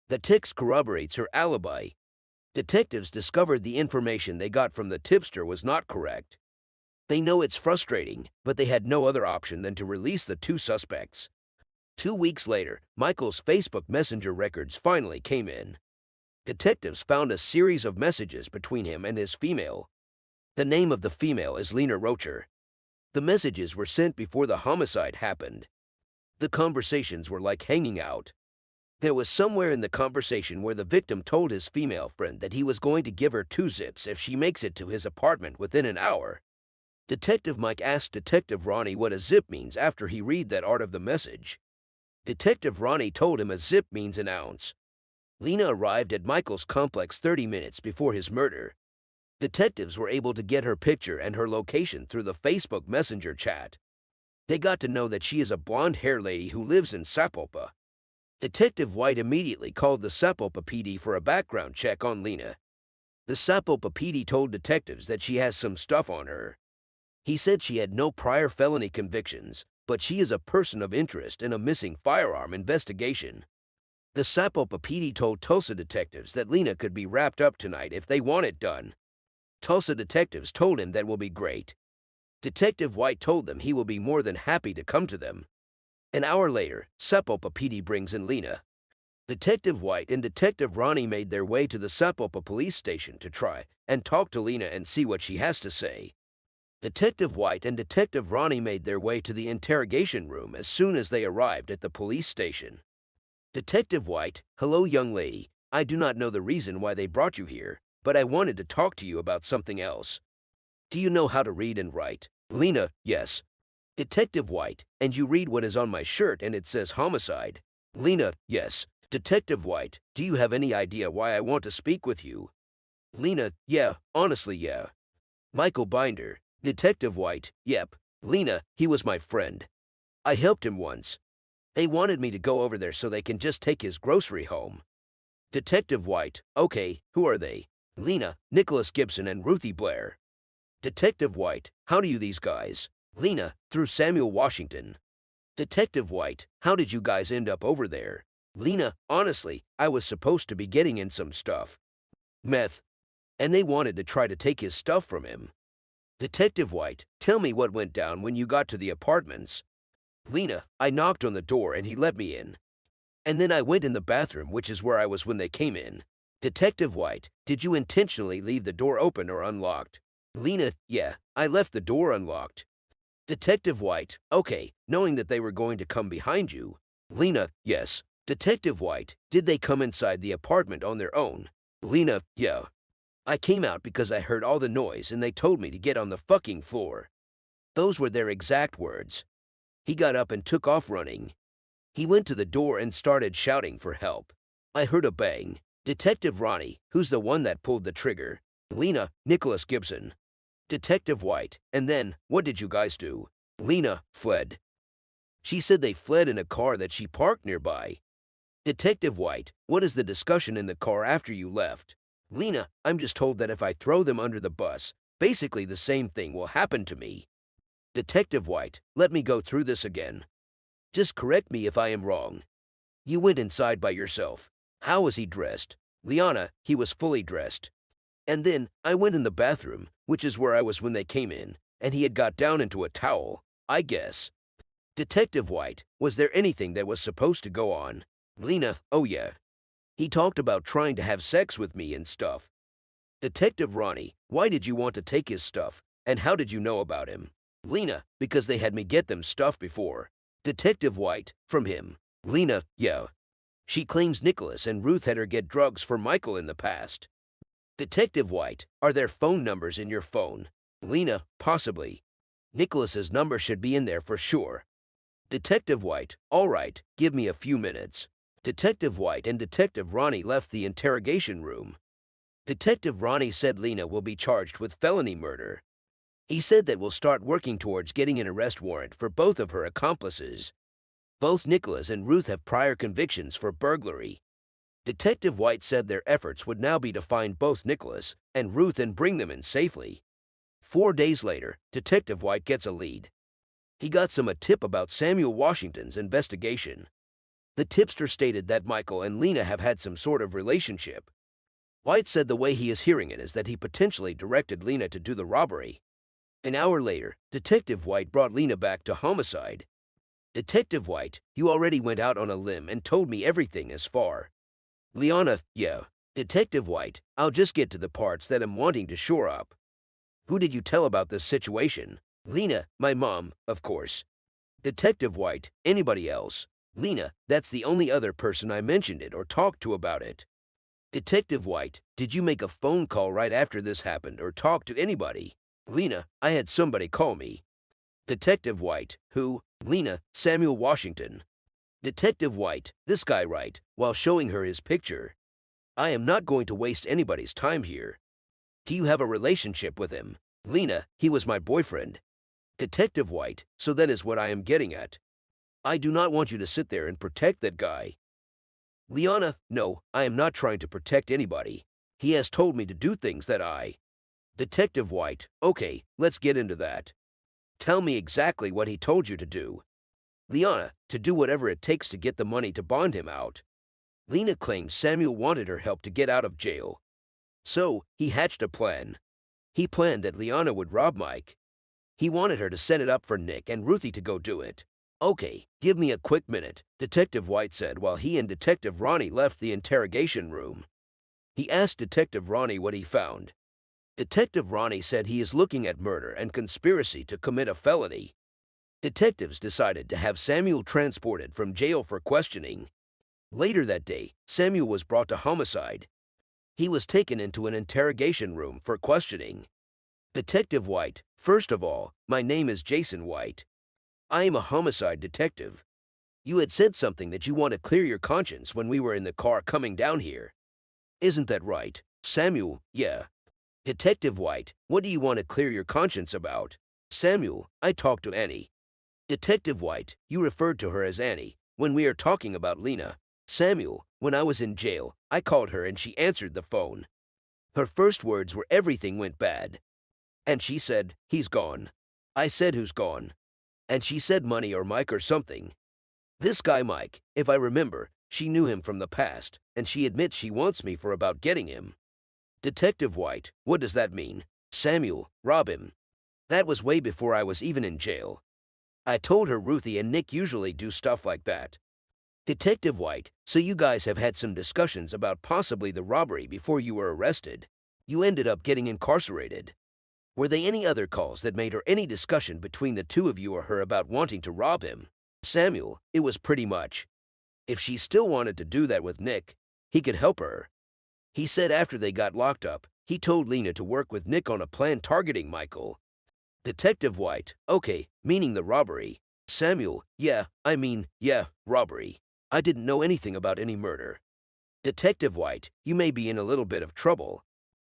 The text corroborates her alibi. Detectives discovered the information they got from the tipster was not correct. They know it's frustrating, but they had no other option than to release the two suspects. 2 weeks later, Michael's Facebook Messenger records finally came in. Detectives found a series of messages between him and his female. The name of the female is Lena Rocher. The messages were sent before the homicide happened. The conversations were like hanging out. There was somewhere in the conversation where the victim told his female friend that he was going to give her 2 zips if she makes it to his apartment within an hour. Detective Mike asked Detective Ronnie what a zip means after he read that part of the message. Detective Ronnie told him a zip means an ounce. Lena arrived at Michael's complex 30 minutes before his murder. Detectives were able to get her picture and her location through the Facebook Messenger chat. They got to know that she is a blonde-haired lady who lives in Sapulpa. Detective White immediately called the Sapulpa PD for a background check on Lena. The Sapulpa PD told detectives that she has some stuff on her. He said she had no prior felony convictions, but she is a person of interest in a missing firearm investigation. The Sapulpa PD told Tulsa detectives that Lena could be wrapped up tonight if they want it done. Tulsa detectives told him that will be great. Detective White told them he will be more than happy to come to them. An hour later, Sapulpa PD brings in Lena. Detective White and Detective Ronnie made their way to the Sapulpa police station to try and talk to Lena and see what she has to say. Detective White and Detective Ronnie made their way to the interrogation room as soon as they arrived at the police station. Detective White. "Hello, young lady. I do not know the reason why they brought you here, but I wanted to talk to you about something else. Do you know how to read and write?" Lena. "Yes." Detective White. "And you read what is on my shirt and it says homicide?" Lena. "Yes." Detective White. "Do you have any idea why I want to speak with you?" Lena. "Yeah, honestly, yeah." Michael Binder. Detective White. "Yep. Lena, he was my friend. I helped him once. They wanted me to go over there so they can just take his grocery home." Detective White. "Okay, who are they?" Lena. "Nicholas Gibson and Ruthie Blair." Detective White. "How do you these guys?" Lena. "Through Samuel Washington." Detective White. "How did you guys end up over there?" Lena. "Honestly, I was supposed to be getting in some stuff. Meth. And they wanted to try to take his stuff from him." Detective White. "Tell me what went down when you got to the apartments." Lena. "I knocked on the door and he let me in. And then I went in the bathroom, which is where I was when they came in. Detective White, did you intentionally leave the door open or unlocked? Lena, yeah, I left the door unlocked. Detective White, okay, knowing that they were going to come behind you. Lena, yes. Detective White, did they come inside the apartment on their own? Lena, yeah. I came out because I heard all the noise and they told me to get on the fucking floor. Those were their exact words. He got up and took off running. He went to the door and started shouting for help. I heard a bang. Detective Ronnie, who's the one that pulled the trigger? Lena, Nicholas Gibson. Detective White, and then, what did you guys do? Lena, fled. She said they fled in a car that she parked nearby. Detective White, what is the discussion in the car after you left? Lena, I'm just told that if I throw them under the bus, basically the same thing will happen to me. Detective White, let me go through this again. Just correct me if I am wrong. You went inside by yourself. How was he dressed? Liana, he was fully dressed. And then, I went in the bathroom, which is where I was when they came in, and he had got down into a towel, I guess. Detective White, was there anything that was supposed to go on? Lena, oh yeah. He talked about trying to have sex with me and stuff. Detective Ronnie, why did you want to take his stuff, and how did you know about him? Lena, because they had me get them stuff before. Detective White, from him. Lena, yeah. She claims Nicholas and Ruth had her get drugs for Michael in the past. Detective White, are there phone numbers in your phone? Lena, possibly. Nicholas's number should be in there for sure. Detective White, all right, give me a few minutes. Detective White and Detective Ronnie left the interrogation room. Detective Ronnie said Lena will be charged with felony murder. He said that we'll start working towards getting an arrest warrant for both of her accomplices. Both Nicholas and Ruth have prior convictions for burglary. Detective White said their efforts would now be to find both Nicholas and Ruth and bring them in safely. 4 days later, Detective White gets a lead. He got a tip about Samuel Washington's investigation. The tipster stated that Michael and Lena have had some sort of relationship. White said the way he is hearing it is that he potentially directed Lena to do the robbery. An hour later, Detective White brought Lena back to homicide. Detective White, you already went out on a limb and told me everything as far. Liana, yeah. Detective White, I'll just get to the parts that I'm wanting to shore up. Who did you tell about this situation? Lena, my mom, of course. Detective White, anybody else? Lena, that's the only other person I mentioned it or talked to about it. Detective White, did you make a phone call right after this happened or talk to anybody? Lena, I had somebody call me. Detective White, who? Lena, Samuel Washington. Detective White, this guy right, while showing her his picture. I am not going to waste anybody's time here. Do you have a relationship with him? Lena, he was my boyfriend. Detective White, so that is what I am getting at. I do not want you to sit there and protect that guy. Liana, no, I am not trying to protect anybody. He has told me to do things that I... Detective White, okay, let's get into that. Tell me exactly what he told you to do. Liana, to do whatever it takes to get the money to bond him out. Lena claims Samuel wanted her help to get out of jail. So, he hatched a plan. He planned that Liana would rob Mike. He wanted her to set it up for Nick and Ruthie to go do it. Okay, give me a quick minute, Detective White said while he and Detective Ronnie left the interrogation room. He asked Detective Ronnie what he found. Detective Ronnie said he is looking at murder and conspiracy to commit a felony. Detectives decided to have Samuel transported from jail for questioning. Later that day, Samuel was brought to homicide. He was taken into an interrogation room for questioning. Detective White, first of all, my name is Jason White. I am a homicide detective. You had said something that you want to clear your conscience when we were in the car coming down here. Isn't that right, Samuel? Yeah. Detective White, what do you want to clear your conscience about? Samuel, I talked to Annie. Detective White, you referred to her as Annie when we are talking about Lena. Samuel, when I was in jail, I called her and she answered the phone. Her first words were everything went bad. And she said, he's gone. I said, who's gone? And she said money or Mike or something. This guy Mike, if I remember, she knew him from the past, and she admits she wants me for about getting him. Detective White, what does that mean? Samuel, rob him. That was way before I was even in jail. I told her Ruthie and Nick usually do stuff like that. Detective White, so you guys have had some discussions about possibly the robbery before you were arrested. You ended up getting incarcerated. Were there any other calls that made or any discussion between the two of you or her about wanting to rob him? Samuel, it was pretty much. If she still wanted to do that with Nick, he could help her. He said after they got locked up, he told Lena to work with Nick on a plan targeting Michael. Detective White, okay, meaning the robbery. Samuel, yeah, robbery. I didn't know anything about any murder. Detective White, you may be in a little bit of trouble.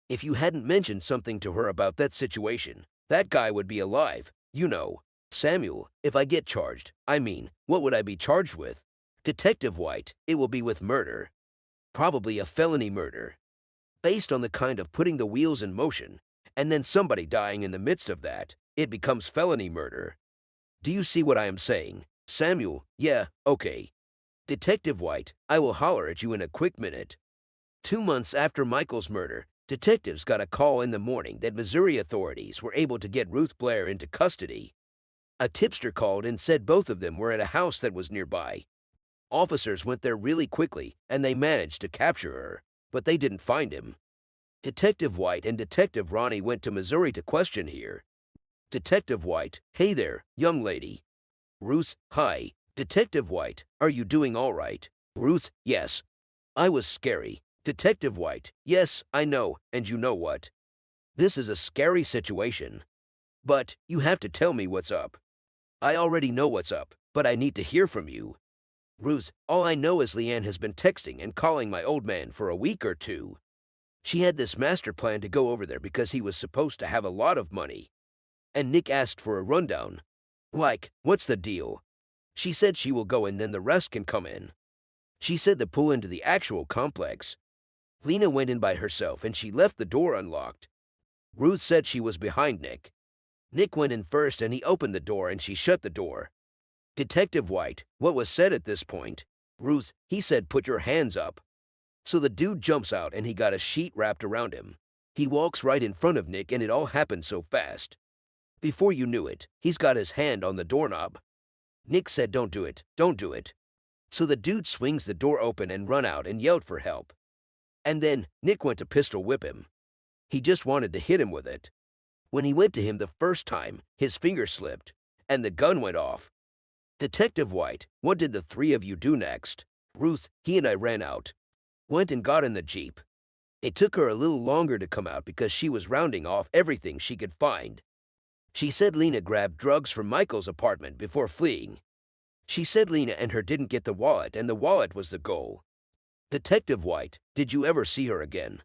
If you hadn't mentioned something to her about that situation, that guy would be alive, you know. Samuel, if I get charged, what would I be charged with? Detective White, it will be with murder. Probably a felony murder. Based on the kind of putting the wheels in motion, and then somebody dying in the midst of that, it becomes felony murder. Do you see what I am saying? Samuel, yeah, okay. Detective White, I will holler at you in a quick minute. 2 months after Michael's murder, detectives got a call in the morning that Missouri authorities were able to get Ruth Blair into custody. A tipster called and said both of them were at a house that was nearby. Officers went there really quickly and they managed to capture her, but they didn't find him. Detective White and Detective Ronnie went to Missouri to question here. Detective White, hey there, young lady. Ruth, hi. Detective White, are you doing all right? Ruth, yes. I was scary. Detective White, yes, I know, and you know what? This is a scary situation. But you have to tell me what's up. I already know what's up, but I need to hear from you. Ruth, all I know is Leanne has been texting and calling my old man for a week or two. She had this master plan to go over there because he was supposed to have a lot of money. And Nick asked for a rundown. Like, what's the deal? She said she will go and then the rest can come in. She said to pull into the actual complex. Lena went in by herself and she left the door unlocked. Ruth said she was behind Nick. Nick went in first and he opened the door and she shut the door. Detective White, what was said at this point? Ruth, he said put your hands up. So the dude jumps out and he got a sheet wrapped around him. He walks right in front of Nick and it all happened so fast. Before you knew it, he's got his hand on the doorknob. Nick said don't do it, don't do it. So the dude swings the door open and run out and yelled for help. And then Nick went to pistol whip him. He just wanted to hit him with it. When he went to him the first time, his finger slipped, and the gun went off. Detective White, what did the three of you do next? Ruth, he and I ran out. Went and got in the Jeep. It took her a little longer to come out because she was rounding off everything she could find. She said Lena grabbed drugs from Michael's apartment before fleeing. She said Lena and her didn't get the wallet and the wallet was the goal. Detective White, did you ever see her again?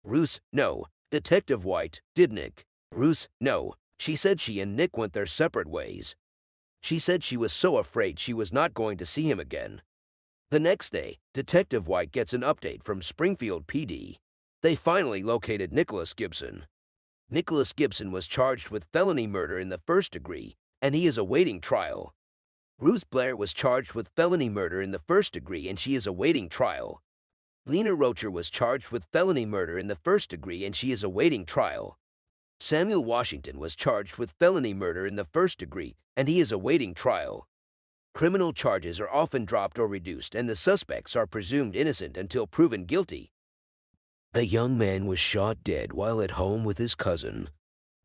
Ruth, no. Detective White, did Nick? Ruth, no. She said she and Nick went their separate ways. She said she was so afraid she was not going to see him again. The next day, Detective White gets an update from Springfield PD. They finally located Nicholas Gibson. Nicholas Gibson was charged with felony murder in the first degree, and he is awaiting trial. Ruth Blair was charged with felony murder in the first degree and she is awaiting trial. Lena Roacher was charged with felony murder in the first degree and she is awaiting trial. Samuel Washington was charged with felony murder in the first degree and he is awaiting trial. Criminal charges are often dropped or reduced and the suspects are presumed innocent until proven guilty. A young man was shot dead while at home with his cousin.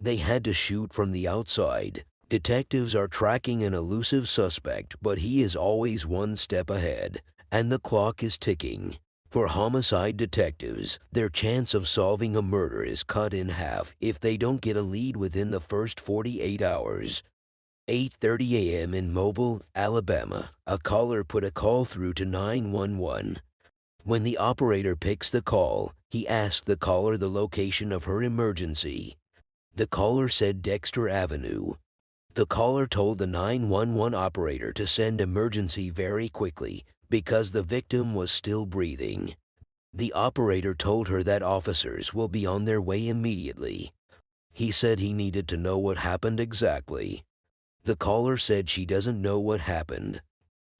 They had to shoot from the outside. Detectives are tracking an elusive suspect, but he is always one step ahead, and the clock is ticking. For homicide detectives, their chance of solving a murder is cut in half if they don't get a lead within the first 48 hours. 8:30 a.m. in Mobile, Alabama, a caller put a call through to 911. When the operator picks the call, he asks the caller the location of her emergency. The caller said Dexter Avenue. The caller told the 911 operator to send emergency very quickly because the victim was still breathing. The operator told her that officers will be on their way immediately. He said he needed to know what happened exactly. The caller said she doesn't know what happened.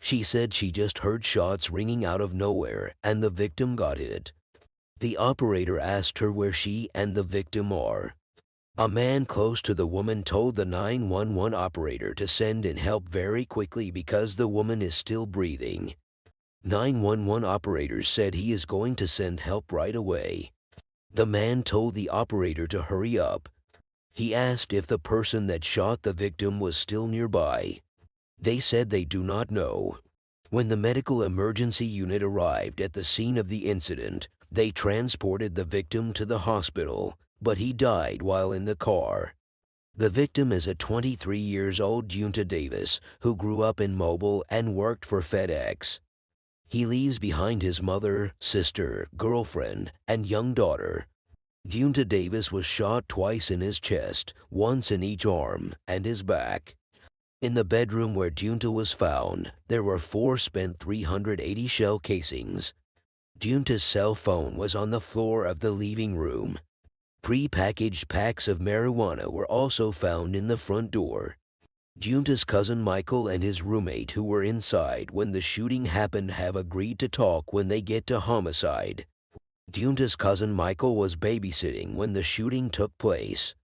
She said she just heard shots ringing out of nowhere and the victim got hit. The operator asked her where she and the victim are. A man close to the woman told the 911 operator to send in help very quickly because the woman is still breathing. 911 operators said he is going to send help right away. The man told the operator to hurry up. He asked if the person that shot the victim was still nearby. They said they do not know. When the medical emergency unit arrived at the scene of the incident, they transported the victim to the hospital, but he died while in the car. The victim is a 23 years old Dunta Davis who grew up in Mobile and worked for FedEx. He leaves behind his mother, sister, girlfriend, and young daughter. Dunta Davis was shot twice in his chest, once in each arm, and his back. In the bedroom where Dunta was found, there were 4 spent .380 shell casings. Dunta's cell phone was on the floor of the living room. Pre-packaged packs of marijuana were also found in the front door. Dunta's cousin Michael and his roommate who were inside when the shooting happened have agreed to talk when they get to homicide. Dunta's cousin Michael was babysitting when the shooting took place.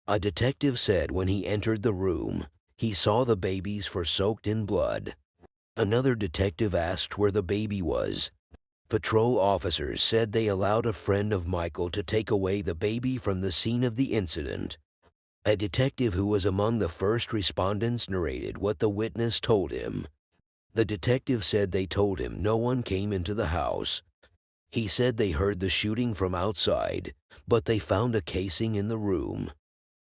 A detective said when he entered the room, he saw the babies were soaked in blood. Another detective asked where the baby was. Patrol officers said they allowed a friend of Michael to take away the baby from the scene of the incident. A detective who was among the first respondents narrated what the witness told him. The detective said they told him no one came into the house. He said they heard the shooting from outside, but they found a casing in the room.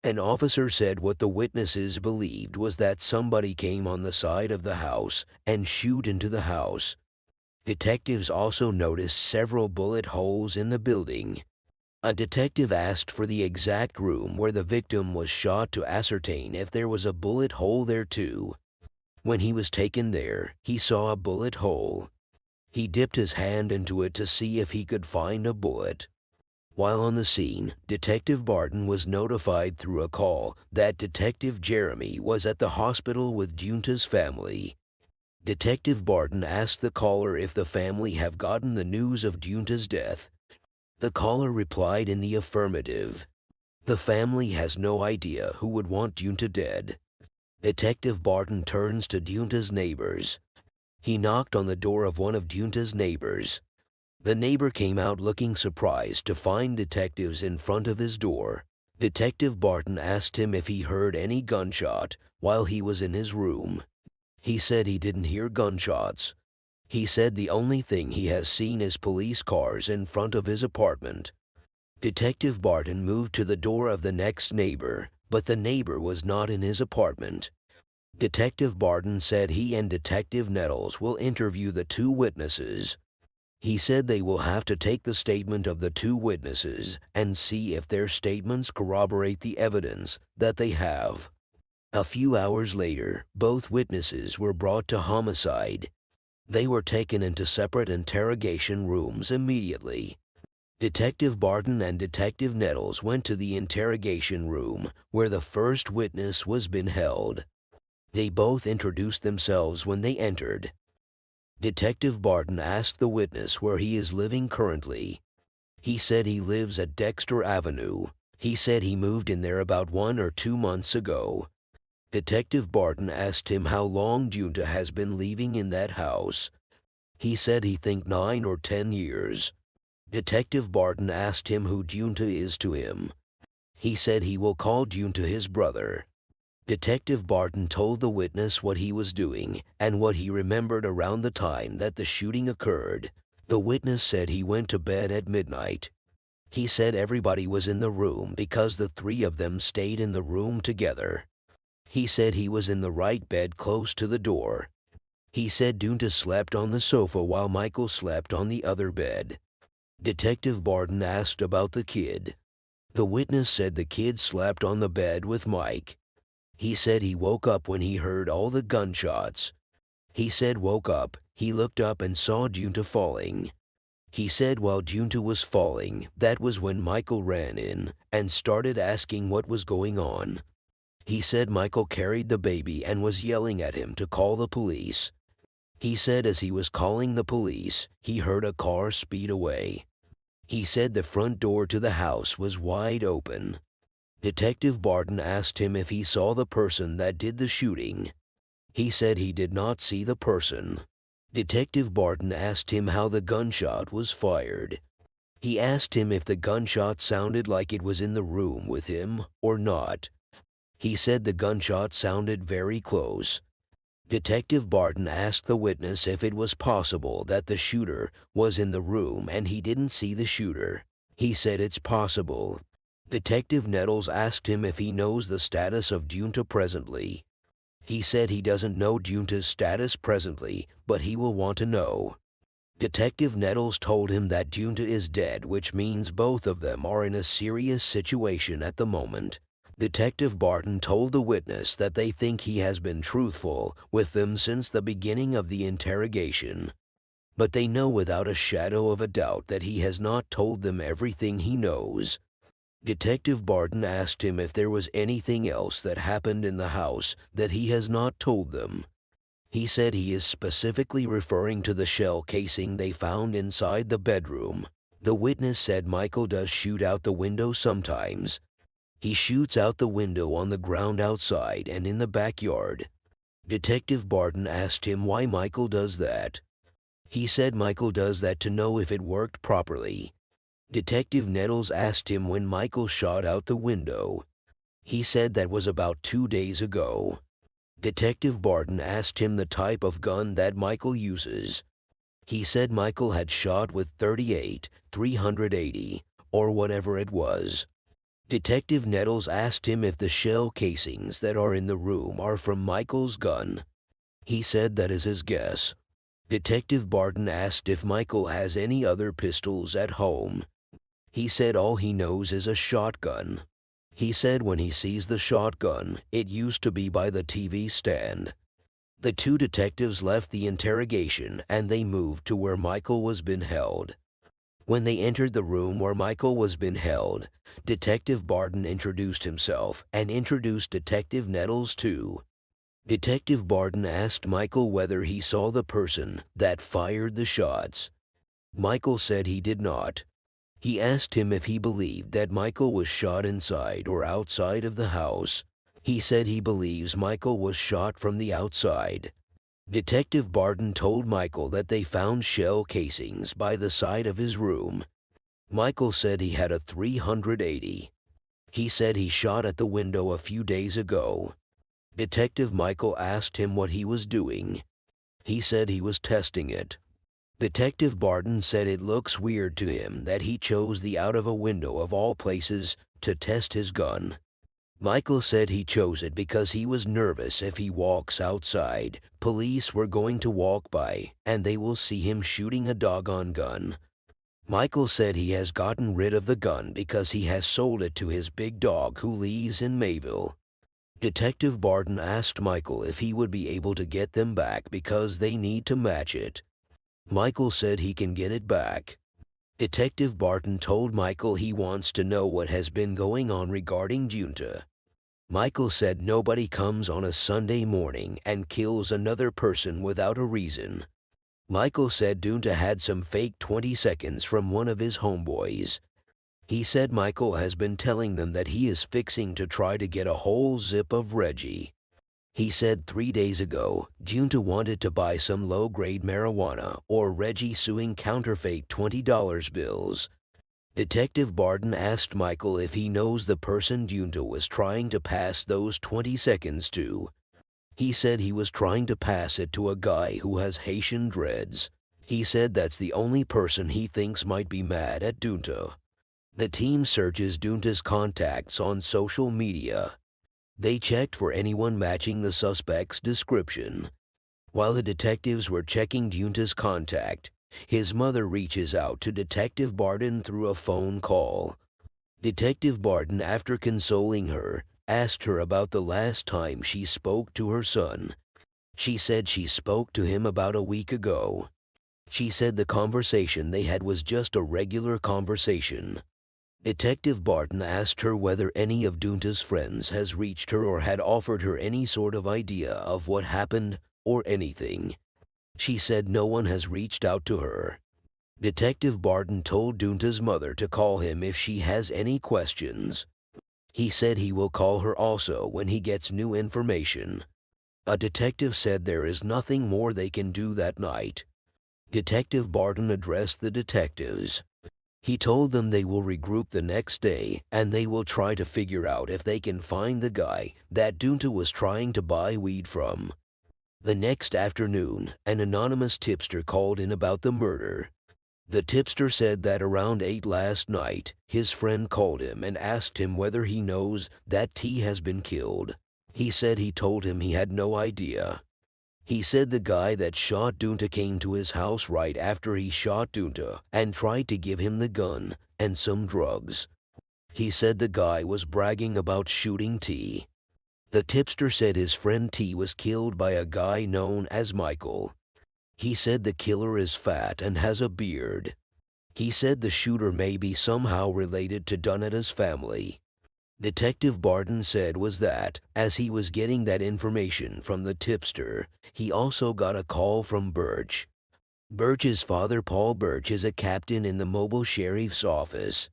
An officer said what the witnesses believed was that somebody came on the side of the house and shoot into the house. Detectives also noticed several bullet holes in the building. A detective asked for the exact room where the victim was shot to ascertain if there was a bullet hole there too. When he was taken there, he saw a bullet hole. He dipped his hand into it to see if he could find a bullet. While on the scene, Detective Barton was notified through a call that Detective Jeremy was at the hospital with Dunta's family. Detective Barton asked the caller if the family have gotten the news of Dunta's death. The caller replied in the affirmative. The family has no idea who would want Dunta dead. Detective Barton turns to Dunta's neighbors. He knocked on the door of one of Dunta's neighbors. The neighbor came out looking surprised to find detectives in front of his door. Detective Barton asked him if he heard any gunshot while he was in his room. He said he didn't hear gunshots. He said the only thing he has seen is police cars in front of his apartment. Detective Barton moved to the door of the next neighbor, but the neighbor was not in his apartment. Detective Barton said he and Detective Nettles will interview the 2 witnesses. He said they will have to take the statement of the 2 witnesses and see if their statements corroborate the evidence that they have. A few hours later, both witnesses were brought to homicide. They were taken into separate interrogation rooms immediately. Detective Barton and Detective Nettles went to the interrogation room where the first witness was being held. They both introduced themselves when they entered. Detective Barton asked the witness where he is living currently. He said he lives at Dexter Avenue. He said he moved in there about 1 or 2 months ago. Detective Barton asked him how long Dunta has been living in that house. He said he think 9 or 10 years. Detective Barton asked him who Dunta is to him. He said he will call Dunta his brother. Detective Barton told the witness what he was doing and what he remembered around the time that the shooting occurred. The witness said he went to bed at midnight. He said everybody was in the room because the 3 of them stayed in the room together. He said he was in the right bed close to the door. He said Dunta slept on the sofa while Michael slept on the other bed. Detective Barton asked about the kid. The witness said the kid slept on the bed with Mike. He said he woke up when he heard all the gunshots. He said woke up, he looked up and saw Dunta falling. He said while Dunta was falling, that was when Michael ran in and started asking what was going on. He said Michael carried the baby and was yelling at him to call the police. He said as he was calling the police, he heard a car speed away. He said the front door to the house was wide open. Detective Barton asked him if he saw the person that did the shooting. He said he did not see the person. Detective Barton asked him how the gunshot was fired. He asked him if the gunshot sounded like it was in the room with him or not. He said the gunshot sounded very close. Detective Barton asked the witness if it was possible that the shooter was in the room and he didn't see the shooter. He said it's possible. Detective Nettles asked him if he knows the status of Dunta presently. He said he doesn't know Dunta's status presently, but he will want to know. Detective Nettles told him that Dunta is dead, which means both of them are in a serious situation at the moment. Detective Barton told the witness that they think he has been truthful with them since the beginning of the interrogation, but they know without a shadow of a doubt that he has not told them everything he knows. Detective Barton asked him if there was anything else that happened in the house that he has not told them. He said he is specifically referring to the shell casing they found inside the bedroom. The witness said Michael does shoot out the window sometimes. He shoots out the window on the ground outside and in the backyard. Detective Barton asked him why Michael does that. He said Michael does that to know if it worked properly. Detective Nettles asked him when Michael shot out the window. He said that was about 2 days ago. Detective Barton asked him the type of gun that Michael uses. He said Michael had shot with .38, 380, or whatever it was. Detective Nettles asked him if the shell casings that are in the room are from Michael's gun. He said that is his guess. Detective Barton asked if Michael has any other pistols at home. He said all he knows is a shotgun. He said when he sees the shotgun, it used to be by the TV stand. The two detectives left the interrogation and they moved to where Michael was being held. When they entered the room where Michael was being held, Detective Barton introduced himself and introduced Detective Nettles too. Detective Barton asked Michael whether he saw the person that fired the shots. Michael said he did not. He asked him if he believed that Michael was shot inside or outside of the house. He said he believes Michael was shot from the outside. Detective Barton told Michael that they found shell casings by the side of his room. Michael said he had a 380. He said he shot at the window a few days ago. Detective Michael asked him what he was doing. He said he was testing it. Detective Barton said it looks weird to him that he chose the out of a window of all places to test his gun. Michael said he chose it because he was nervous if he walks outside, police were going to walk by and they will see him shooting a doggone gun. Michael said he has gotten rid of the gun because he has sold it to his big dog who lives in Mayville. Detective Barton asked Michael if he would be able to get them back because they need to match it. Michael said he can get it back. Detective Barton told Michael he wants to know what has been going on regarding Dunta. Michael said nobody comes on a Sunday morning and kills another person without a reason. Michael said Dunta had some fake 20 seconds from one of his homeboys. He said Michael has been telling them that he is fixing to try to get a whole zip of Reggie. He said 3 days ago, Dunta wanted to buy some low-grade marijuana or Reggie suing counterfeit $20 bills. Detective Barton asked Michael if he knows the person Dunta was trying to pass those 20 seconds to. He said he was trying to pass it to a guy who has Haitian dreads. He said that's the only person he thinks might be mad at Dunta. The team searches Dunta's contacts on social media. They checked for anyone matching the suspect's description. While the detectives were checking Dunta's contact, his mother reaches out to Detective Barton through a phone call. Detective Barton, after consoling her, asked her about the last time she spoke to her son. She said she spoke to him about a week ago. She said the conversation they had was just a regular conversation. Detective Barton asked her whether any of Dunta's friends has reached her or had offered her any sort of idea of what happened or anything. She said no one has reached out to her. Detective Barton told Dunta's mother to call him if she has any questions. He said he will call her also when he gets new information. A detective said there is nothing more they can do that night. Detective Barton addressed the detectives. He told them they will regroup the next day and they will try to figure out if they can find the guy that Dunta was trying to buy weed from. The next afternoon, an anonymous tipster called in about the murder. The tipster said that around 8 last night, his friend called him and asked him whether he knows that T has been killed. He said he told him he had no idea. He said the guy that shot Dunta came to his house right after he shot Dunta and tried to give him the gun and some drugs. He said the guy was bragging about shooting T. The tipster said his friend T was killed by a guy known as Michael. He said the killer is fat and has a beard. He said the shooter may be somehow related to Dunta's family. Detective Barton said was that, as he was getting that information from the tipster, he also got a call from Birch. Birch's father, Paul Birch, is a captain in the mobile sheriff's office.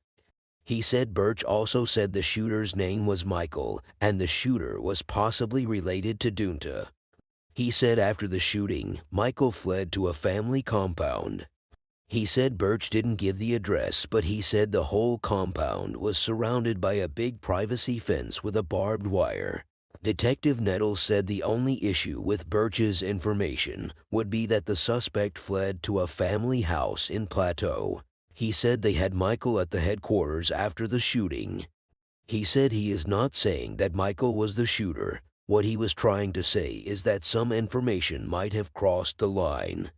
He said Birch also said the shooter's name was Michael and the shooter was possibly related to Dunta. He said after the shooting, Michael fled to a family compound. He said Birch didn't give the address, but he said the whole compound was surrounded by a big privacy fence with a barbed wire. Detective Nettles said the only issue with Birch's information would be that the suspect fled to a family house in Plateau. He said they had Michael at the headquarters after the shooting. He said he is not saying that Michael was the shooter. What he was trying to say is that some information might have crossed the line.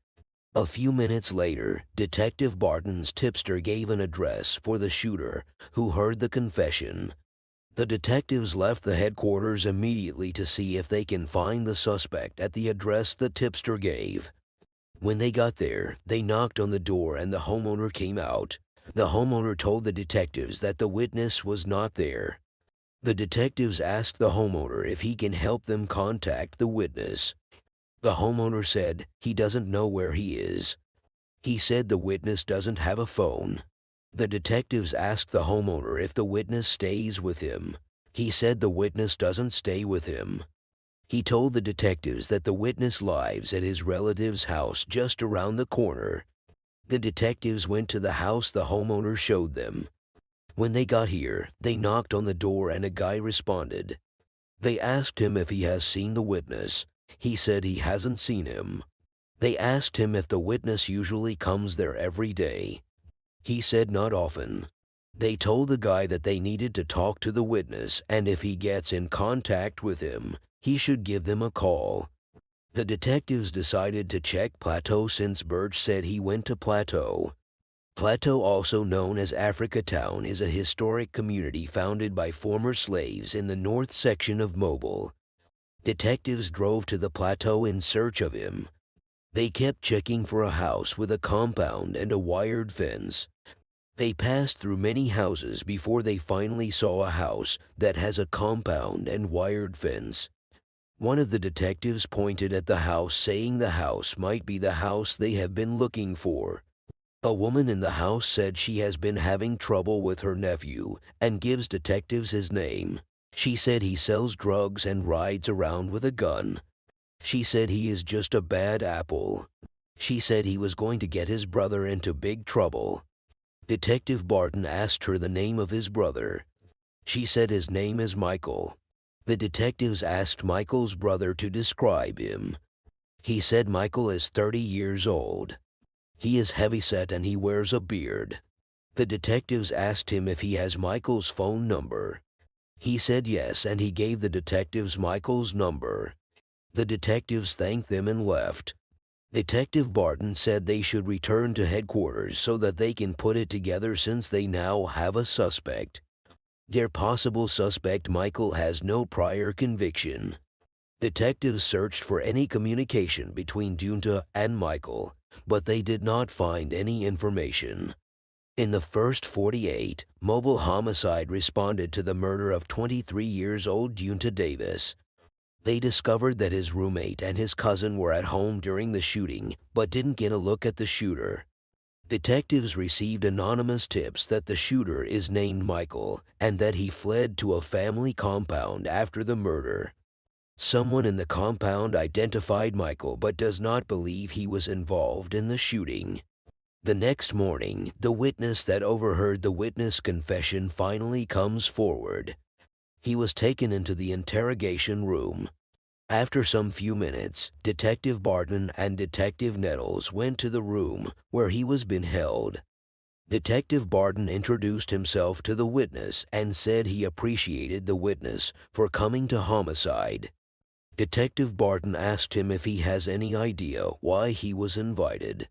A few minutes later, Detective Barton's tipster gave an address for the shooter who heard the confession. The detectives left the headquarters immediately to see if they can find the suspect at the address the tipster gave. When they got there, they knocked on the door and the homeowner came out. The homeowner told the detectives that the witness was not there. The detectives asked the homeowner if he can help them contact the witness. The homeowner said he doesn't know where he is. He said the witness doesn't have a phone. The detectives asked the homeowner if the witness stays with him. He said the witness doesn't stay with him. He told the detectives that the witness lives at his relative's house just around the corner. The detectives went to the house the homeowner showed them. When they got here, they knocked on the door and a guy responded. They asked him if he has seen the witness. He said he hasn't seen him. They asked him if the witness usually comes there every day. He said not often. They told the guy that they needed to talk to the witness and if he gets in contact with him, he should give them a call. The detectives decided to check Plateau since Birch said he went to Plateau. Plateau, also known as Africa Town, is a historic community founded by former slaves in the north section of Mobile. Detectives drove to the Plateau in search of him. They kept checking for a house with a compound and a wired fence. They passed through many houses before they finally saw a house that has a compound and wired fence. One of the detectives pointed at the house, saying the house might be the house they have been looking for. A woman in the house said she has been having trouble with her nephew and gives detectives his name. She said he sells drugs and rides around with a gun. She said he is just a bad apple. She said he was going to get his brother into big trouble. Detective Barton asked her the name of his brother. She said his name is Michael. The detectives asked Michael's brother to describe him. He said Michael is 30 years old. He is heavyset and he wears a beard. The detectives asked him if he has Michael's phone number. He said yes, and he gave the detectives Michael's number. The detectives thanked them and left. Detective Barton said they should return to headquarters so that they can put it together since they now have a suspect. Their possible suspect, Michael, has no prior conviction. Detectives searched for any communication between Dunta and Michael, but they did not find any information. In the first 48, Mobile Homicide responded to the murder of 23-year-old Dunta Davis. They discovered that his roommate and his cousin were at home during the shooting, but didn't get a look at the shooter. Detectives received anonymous tips that the shooter is named Michael and that he fled to a family compound after the murder. Someone in the compound identified Michael but does not believe he was involved in the shooting. The next morning, the witness that overheard the witness confession finally comes forward. He was taken into the interrogation room. After some few minutes, Detective Barton and Detective Nettles went to the room where he was being held. Detective Barton introduced himself to the witness and said he appreciated the witness for coming to homicide. Detective Barton asked him if he has any idea why he was invited.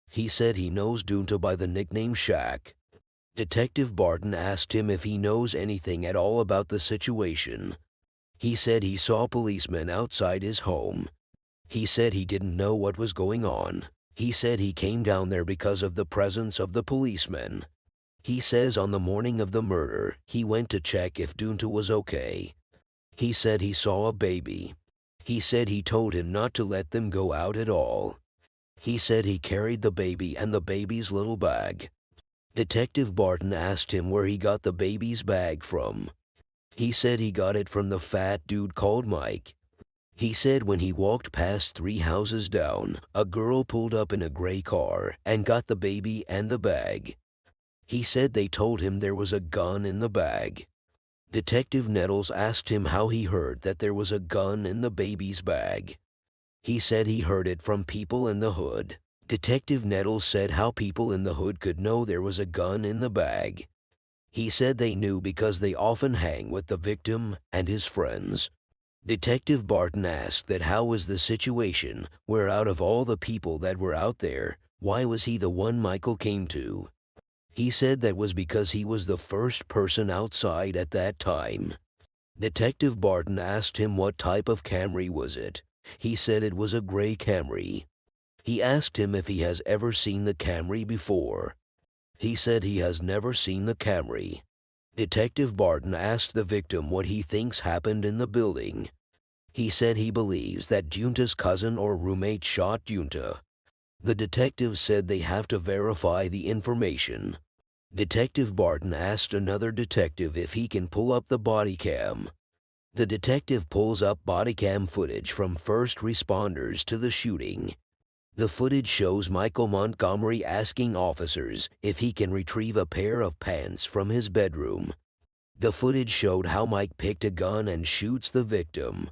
He said he knows Dunta by the nickname Shaq. Detective Barton asked him if he knows anything at all about the situation. He said he saw policemen outside his home. He said he didn't know what was going on. He said he came down there because of the presence of the policemen. He says on the morning of the murder, he went to check if Dunta was okay. He said he saw a baby. He said he told him not to let them go out at all. He said he carried the baby and the baby's little bag. Detective Barton asked him where he got the baby's bag from. He said he got it from the fat dude called Mike. He said when he walked past 3 houses down, a girl pulled up in a gray car and got the baby and the bag. He said they told him there was a gun in the bag. Detective Nettles asked him how he heard that there was a gun in the baby's bag. He said he heard it from people in the hood. Detective Nettles said how people in the hood could know there was a gun in the bag. He said they knew because they often hang with the victim and his friends. Detective Barton asked that how was the situation where out of all the people that were out there, why was he the one Michael came to? He said that was because he was the first person outside at that time. Detective Barton asked him what type of Camry was it. He said it was a gray Camry. He asked him if he has ever seen the Camry before. He said he has never seen the Camry. Detective Barton asked the victim what he thinks happened in the building. He said he believes that Dunta's cousin or roommate shot Dunta. The detective said they have to verify the information. Detective Barton asked another detective if he can pull up the body cam. The detective pulls up body cam footage from first responders to the shooting. The footage shows Michael Montgomery asking officers if he can retrieve a pair of pants from his bedroom. The footage showed how Mike picked a gun and shoots the victim.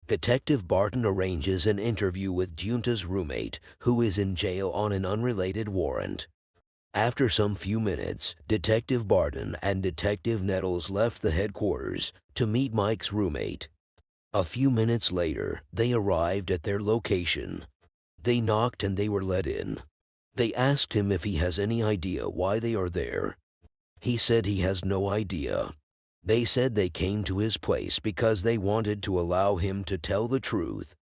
Detective Barton arranges an interview with Dunta's roommate, who is in jail on an unrelated warrant. After some few minutes, Detective Barton and Detective Nettles left the headquarters to meet Mike's roommate. A few minutes later, they arrived at their location. They knocked and they were let in. They asked him if he has any idea why they are there. He said he has no idea. They said they came to his place because they wanted to allow him to tell the truth.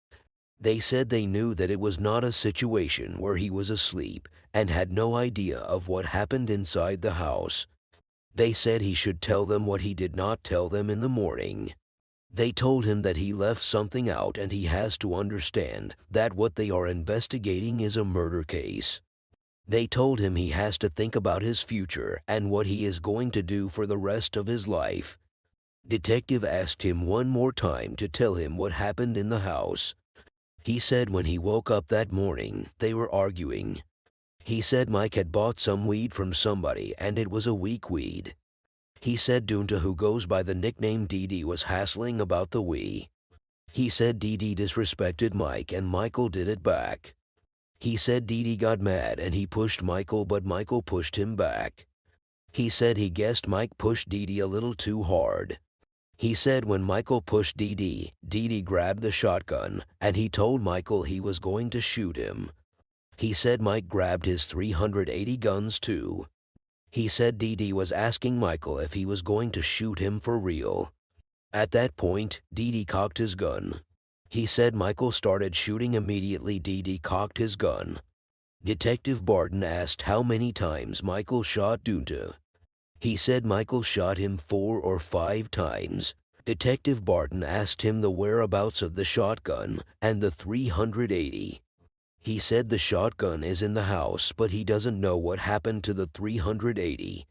They said they knew that it was not a situation where he was asleep and had no idea of what happened inside the house. They said he should tell them what he did not tell them in the morning. They told him that he left something out and he has to understand that what they are investigating is a murder case. They told him he has to think about his future and what he is going to do for the rest of his life. Detective asked him one more time to tell him what happened in the house. He said when he woke up that morning, they were arguing. He said Mike had bought some weed from somebody and it was a weak weed. He said Dunta, who goes by the nickname Dee, was hassling about the weed. He said Dee disrespected Mike and Michael did it back. He said Dee got mad and he pushed Michael, but Michael pushed him back. He said he guessed Mike pushed Dee a little too hard. He said when Michael pushed Dee grabbed the shotgun and he told Michael he was going to shoot him. He said Mike grabbed his 380 guns too. He said Dee was asking Michael if he was going to shoot him for real. At that point, Dee cocked his gun. He said Michael started shooting immediately. Dee cocked his gun. Detective Barton asked how many times Michael shot Dunta. He said Michael shot him 4 or 5 times. Detective Barton asked him the whereabouts of the shotgun and the 380. He said the shotgun is in the house, but he doesn't know what happened to the 380.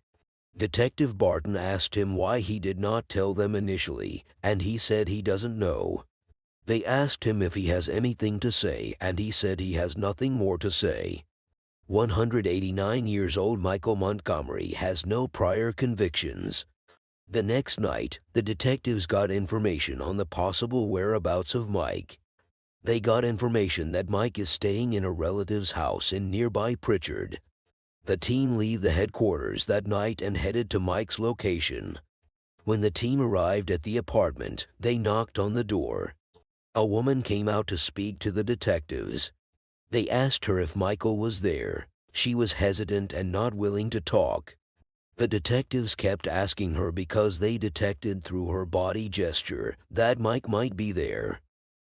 Detective Barton asked him why he did not tell them initially, and he said he doesn't know. They asked him if he has anything to say, and he said he has nothing more to say. 189 years old Michael Montgomery has no prior convictions. The next night, the detectives got information on the possible whereabouts of Mike. They got information that Mike is staying in a relative's house in nearby Pritchard. The team leave the headquarters that night and headed to Mike's location. When the team arrived at the apartment, they knocked on the door. A woman came out to speak to the detectives. They asked her if Michael was there. She was hesitant and not willing to talk. The detectives kept asking her because they detected through her body gesture that Mike might be there.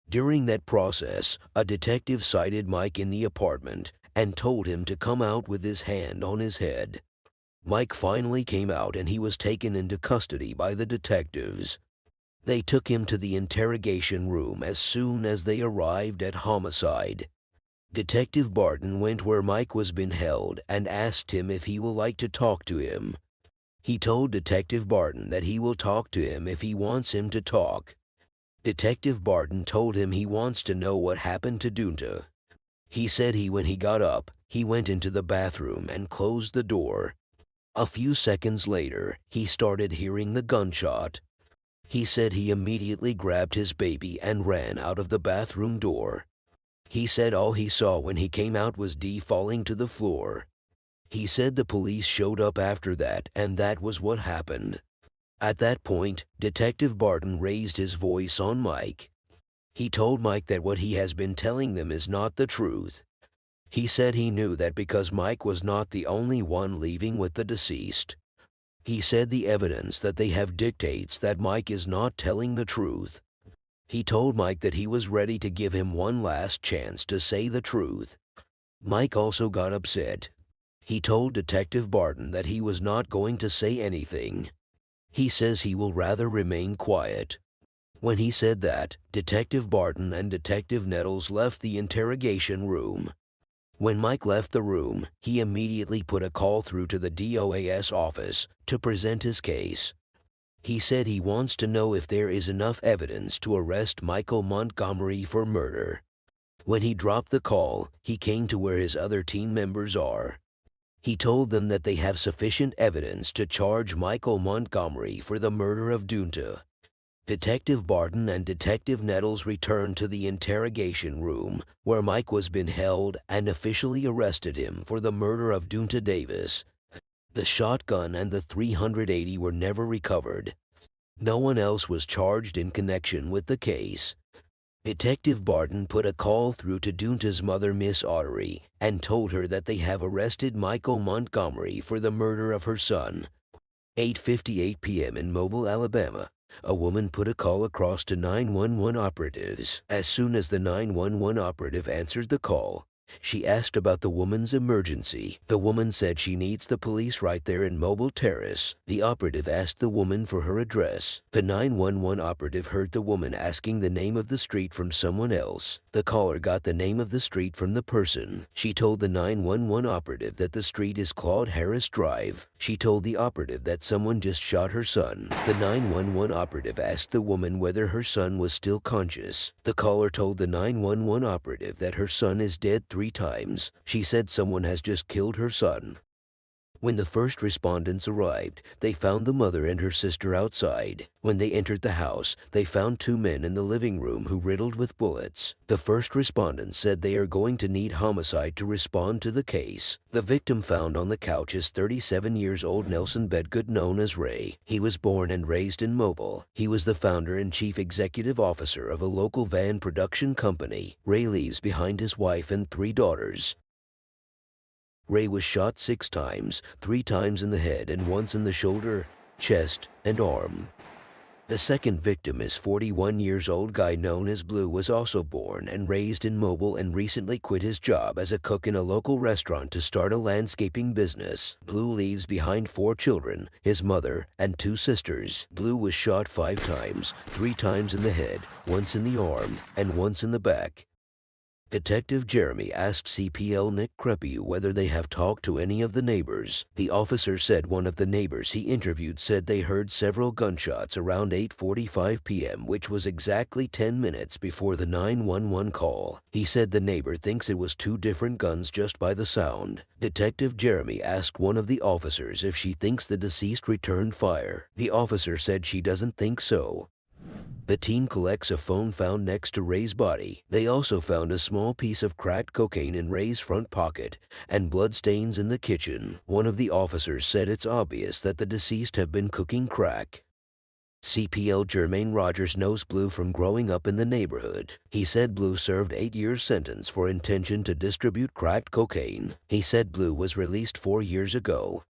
During that process, a detective sighted Mike in the apartment and told him to come out with his hand on his head. Mike finally came out and he was taken into custody by the detectives. They took him to the interrogation room as soon as they arrived at homicide. Detective Barton went where Mike was being held and asked him if he would like to talk to him. He told Detective Barton that he will talk to him if he wants him to talk. Detective Barton told him he wants to know what happened to Dunta. He said when he got up, he went into the bathroom and closed the door. A few seconds later, he started hearing the gunshot. He said he immediately grabbed his baby and ran out of the bathroom door. He said all he saw when he came out was Dee falling to the floor. He said the police showed up after that, and that was what happened. At that point, Detective Barton raised his voice on Mike. He told Mike that what he has been telling them is not the truth. He said he knew that because Mike was not the only one leaving with the deceased. He said the evidence that they have dictates that Mike is not telling the truth. He told Mike that he was ready to give him one last chance to say the truth. Mike also got upset. He told Detective Barton that he was not going to say anything. He says he will rather remain quiet. When he said that, Detective Barton and Detective Nettles left the interrogation room. When Mike left the room, he immediately put a call through to the DOAS office to present his case. He said he wants to know if there is enough evidence to arrest Michael Montgomery for murder. When he dropped the call, he came to where his other team members are. He told them that they have sufficient evidence to charge Michael Montgomery for the murder of Dunta. Detective Barton and Detective Nettles returned to the interrogation room where Mike was being held and officially arrested him for the murder of Dunta Davis. The shotgun and the .380 were never recovered. No one else was charged in connection with the case. Detective Barton put a call through to Dunta's mother, Miss Autry, and told her that they have arrested Michael Montgomery for the murder of her son. 8:58 p.m. in Mobile, Alabama. A woman put a call across to 911 operatives. As soon as the 911 operative answered the call, she asked about the woman's emergency. The woman said she needs the police right there in Mobile Terrace. The operative asked the woman for her address. The 911 operative heard the woman asking the name of the street from someone else. The caller got the name of the street from the person. She told the 911 operative that the street is Claude Harris Drive. She told the operative that someone just shot her son. The 911 operative asked the woman whether her son was still conscious. The caller told the 911 operative that her son is dead 3 times. She said someone has just killed her son. When the first respondents arrived, they found the mother and her sister outside. When they entered the house, they found 2 men in the living room who riddled with bullets. The first respondents said they are going to need homicide to respond to the case. The victim found on the couch is 37 years old Nelson Bedgood, known as Ray. He was born and raised in Mobile. He was the founder and chief executive officer of a local van production company. Ray leaves behind his wife and 3 daughters. Ray was shot 6 times, 3 times in the head and once in the shoulder, chest, and arm. The second victim is 41 years old guy known as Blue, was also born and raised in Mobile and recently quit his job as a cook in a local restaurant to start a landscaping business. Blue leaves behind 4 children, his mother, and 2 sisters. Blue was shot 5 times, 3 times in the head, once in the arm, and once in the back. Detective Jeremy asked CPL Nick Crepeau whether they have talked to any of the neighbors. The officer said one of the neighbors he interviewed said they heard several gunshots around 8:45 p.m., which was exactly 10 minutes before the 911 call. He said the neighbor thinks it was two different guns just by the sound. Detective Jeremy asked one of the officers if she thinks the deceased returned fire. The officer said she doesn't think so. The team collects a phone found next to Ray's body. They also found a small piece of cracked cocaine in Ray's front pocket and bloodstains in the kitchen. One of the officers said it's obvious that the deceased have been cooking crack. CPL Jermaine Rogers knows Blue from growing up in the neighborhood. He said Blue served 8 years sentence for intention to distribute cracked cocaine. He said Blue was released 4 years ago.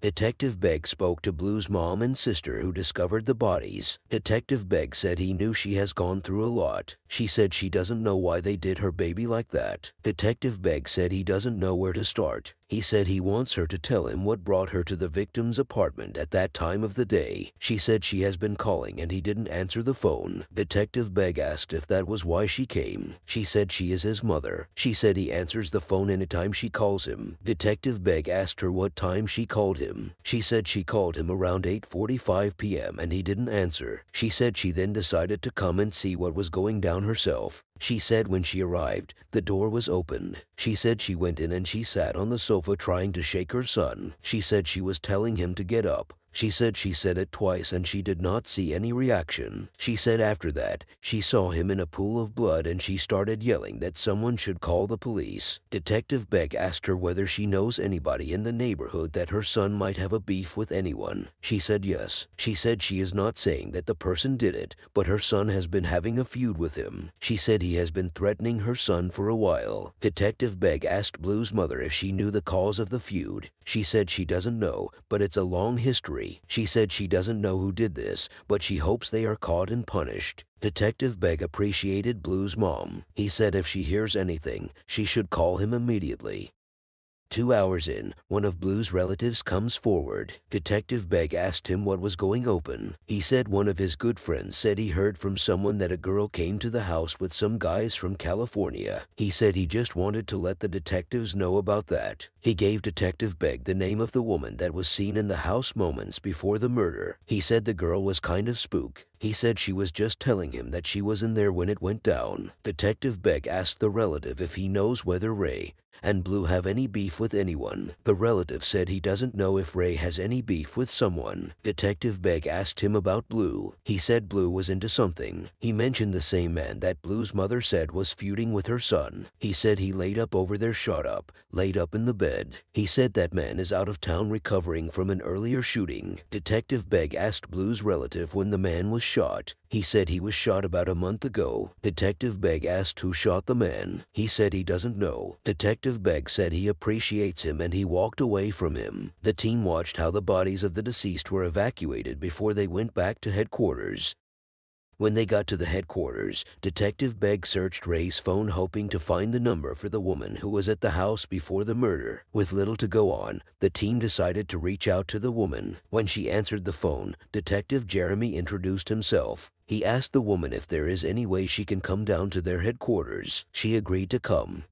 Detective Begg spoke to Blue's mom and sister who discovered the bodies. Detective Begg said he knew she has gone through a lot. She said she doesn't know why they did her baby like that. Detective Begg said he doesn't know where to start. He said he wants her to tell him what brought her to the victim's apartment at that time of the day. She said she has been calling and he didn't answer the phone. Detective Begg asked if that was why she came. She said she is his mother. She said he answers the phone anytime she calls him. Detective Begg asked her what time she called him. She said she called him around 8:45 p.m. and he didn't answer. She said she then decided to come and see what was going down herself. She said when she arrived, the door was opened. She said she went in and she sat on the sofa trying to shake her son. She said she was telling him to get up. She said she said it twice and she did not see any reaction. She said after that, she saw him in a pool of blood and she started yelling that someone should call the police. Detective Begg asked her whether she knows anybody in the neighborhood that her son might have a beef with anyone. She said yes. She said she is not saying that the person did it, but her son has been having a feud with him. She said he has been threatening her son for a while. Detective Begg asked Blue's mother if she knew the cause of the feud. She said she doesn't know, but it's a long history. She said she doesn't know who did this, but she hopes they are caught and punished. Detective Begg appreciated Blue's mom. He said if she hears anything, she should call him immediately. 2 hours in, one of Blue's relatives comes forward. Detective Begg asked him what was going open. He said one of his good friends said he heard from someone that a girl came to the house with some guys from California. He said he just wanted to let the detectives know about that. He gave Detective Begg the name of the woman that was seen in the house moments before the murder. He said the girl was kind of spook. He said she was just telling him that she was in there when it went down. Detective Begg asked the relative if he knows whether Ray and Blue have any beef with anyone. The relative said he doesn't know if Ray has any beef with someone. Detective Begg asked him about Blue. He said Blue was into something. He mentioned the same man that Blue's mother said was feuding with her son. He said he laid up over there laid up in the bed. He said that man is out of town recovering from an earlier shooting. Detective Begg asked Blue's relative when the man was shot. He said he was shot about a month ago. Detective Begg asked who shot the man. He said he doesn't know. Detective Begg said he appreciates him and he walked away from him. The team watched how the bodies of the deceased were evacuated before they went back to headquarters. When they got to the headquarters, Detective Begg searched Ray's phone hoping to find the number for the woman who was at the house before the murder. With little to go on, the team decided to reach out to the woman. When she answered the phone, Detective Jeremy introduced himself. He asked the woman if there is any way she can come down to their headquarters. She agreed to come.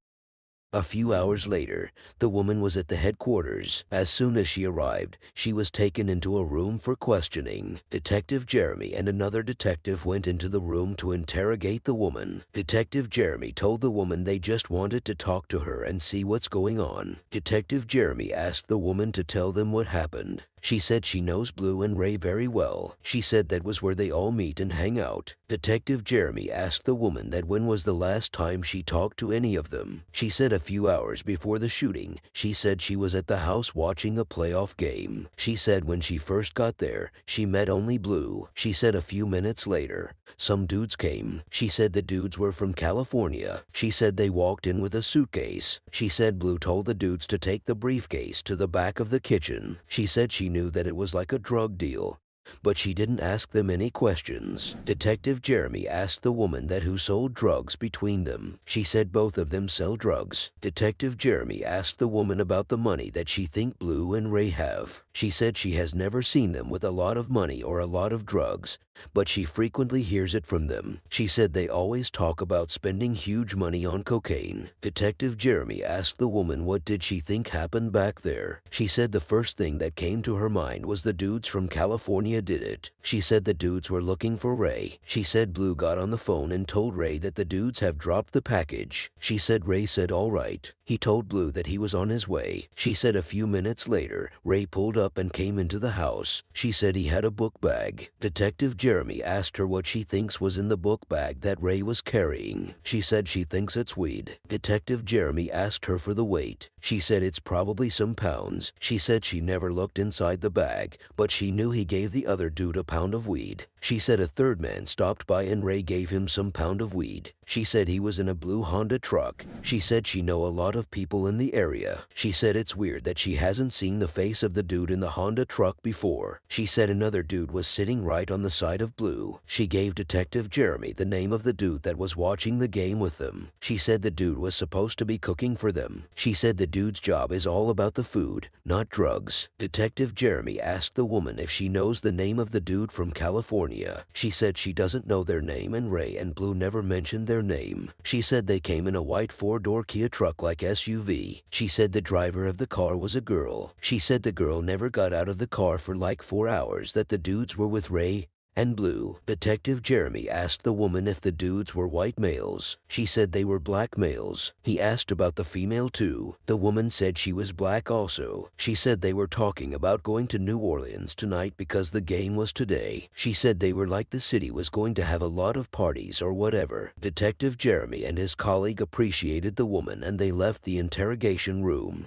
A few hours later, the woman was at the headquarters. As soon as she arrived, she was taken into a room for questioning. Detective Jeremy and another detective went into the room to interrogate the woman. Detective Jeremy told the woman they just wanted to talk to her and see what's going on. Detective Jeremy asked the woman to tell them what happened. She said she knows Blue and Ray very well. She said that was where they all meet and hang out. Detective Jeremy asked the woman that when was the last time she talked to any of them. She said a few hours before the shooting. She said she was at the house watching a playoff game. She said when she first got there, she met only Blue. She said a few minutes later, some dudes came. She said the dudes were from California. She said they walked in with a suitcase. She said Blue told the dudes to take the briefcase to the back of the kitchen. She said she knew that it was like a drug deal. but she didn't ask them any questions. Detective Jeremy asked the woman that who sold drugs between them. She said both of them sell drugs. Detective Jeremy asked the woman about the money that she think Blue and Ray have. She said she has never seen them with a lot of money or a lot of drugs, but she frequently hears it from them. She said they always talk about spending huge money on cocaine. Detective Jeremy asked the woman what did she think happened back there. She said the first thing that came to her mind was the dudes from California did it. She said the dudes were looking for Ray. She said Blue got on the phone and told Ray that the dudes have dropped the package. She said Ray said all right. He told Blue that he was on his way. She said a few minutes later, Ray pulled up and came into the house. She said he had a book bag. Detective Jeremy asked her what she thinks was in the book bag that Ray was carrying. She said she thinks it's weed. Detective Jeremy asked her for the weight. She said it's probably some pounds. She said she never looked inside the bag, but she knew he gave the other dude a pound of weed. She said a third man stopped by and Ray gave him some pound of weed. She said he was in a blue Honda truck. She said she know a lot of people in the area. She said it's weird that she hasn't seen the face of the dude in the Honda truck before. She said another dude was sitting right on the side of Blue. She gave Detective Jeremy the name of the dude that was watching the game with them. She said the dude was supposed to be cooking for them. She said the dude's job is all about the food, not drugs. Detective Jeremy asked the woman if she knows the name of the dude from California. She said she doesn't know their name and Ray and Blue never mentioned their name. She said they came in a white four-door Kia truck-like SUV. She said the driver of the car was a girl. She said the girl never got out of the car for like 4 hours, that the dudes were with Ray and Blue. Detective Jeremy asked the woman if the dudes were white males. She said they were black males. He asked about the female too. The woman said she was black also. She said they were talking about going to New Orleans tonight because the game was today. She said they were like the city was going to have a lot of parties or whatever. Detective Jeremy and his colleague appreciated the woman and they left the interrogation room.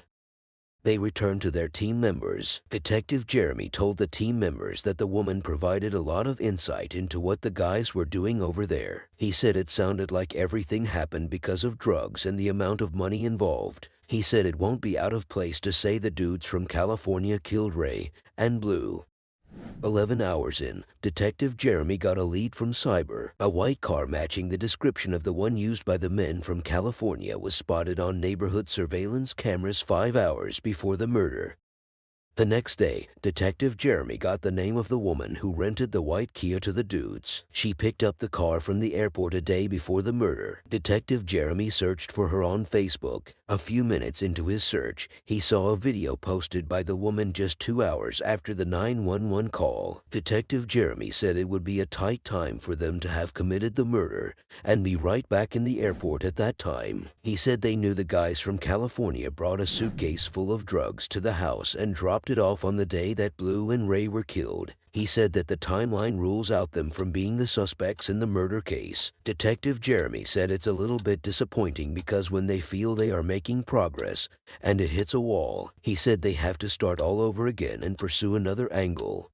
They returned to their team members. Detective Jeremy told the team members that the woman provided a lot of insight into what the guys were doing over there. He said it sounded like everything happened because of drugs and the amount of money involved. He said it won't be out of place to say the dudes from California killed Ray and Blue. 11 hours in, Detective Jeremy got a lead from Cyber. A white car matching the description of the one used by the men from California was spotted on neighborhood surveillance cameras 5 hours before the murder. The next day, Detective Jeremy got the name of the woman who rented the white Kia to the dudes. She picked up the car from the airport a day before the murder. Detective Jeremy searched for her on Facebook. A few minutes into his search, he saw a video posted by the woman just 2 hours after the 911 call. Detective Jeremy said it would be a tight time for them to have committed the murder and be right back in the airport at that time. He said they knew the guys from California brought a suitcase full of drugs to the house and dropped it off on the day that Blue and Ray were killed. He said that the timeline rules out them from being the suspects in the murder case. Detective Jeremy said it's a little bit disappointing because when they feel they are making progress and it hits a wall, he said they have to start all over again and pursue another angle.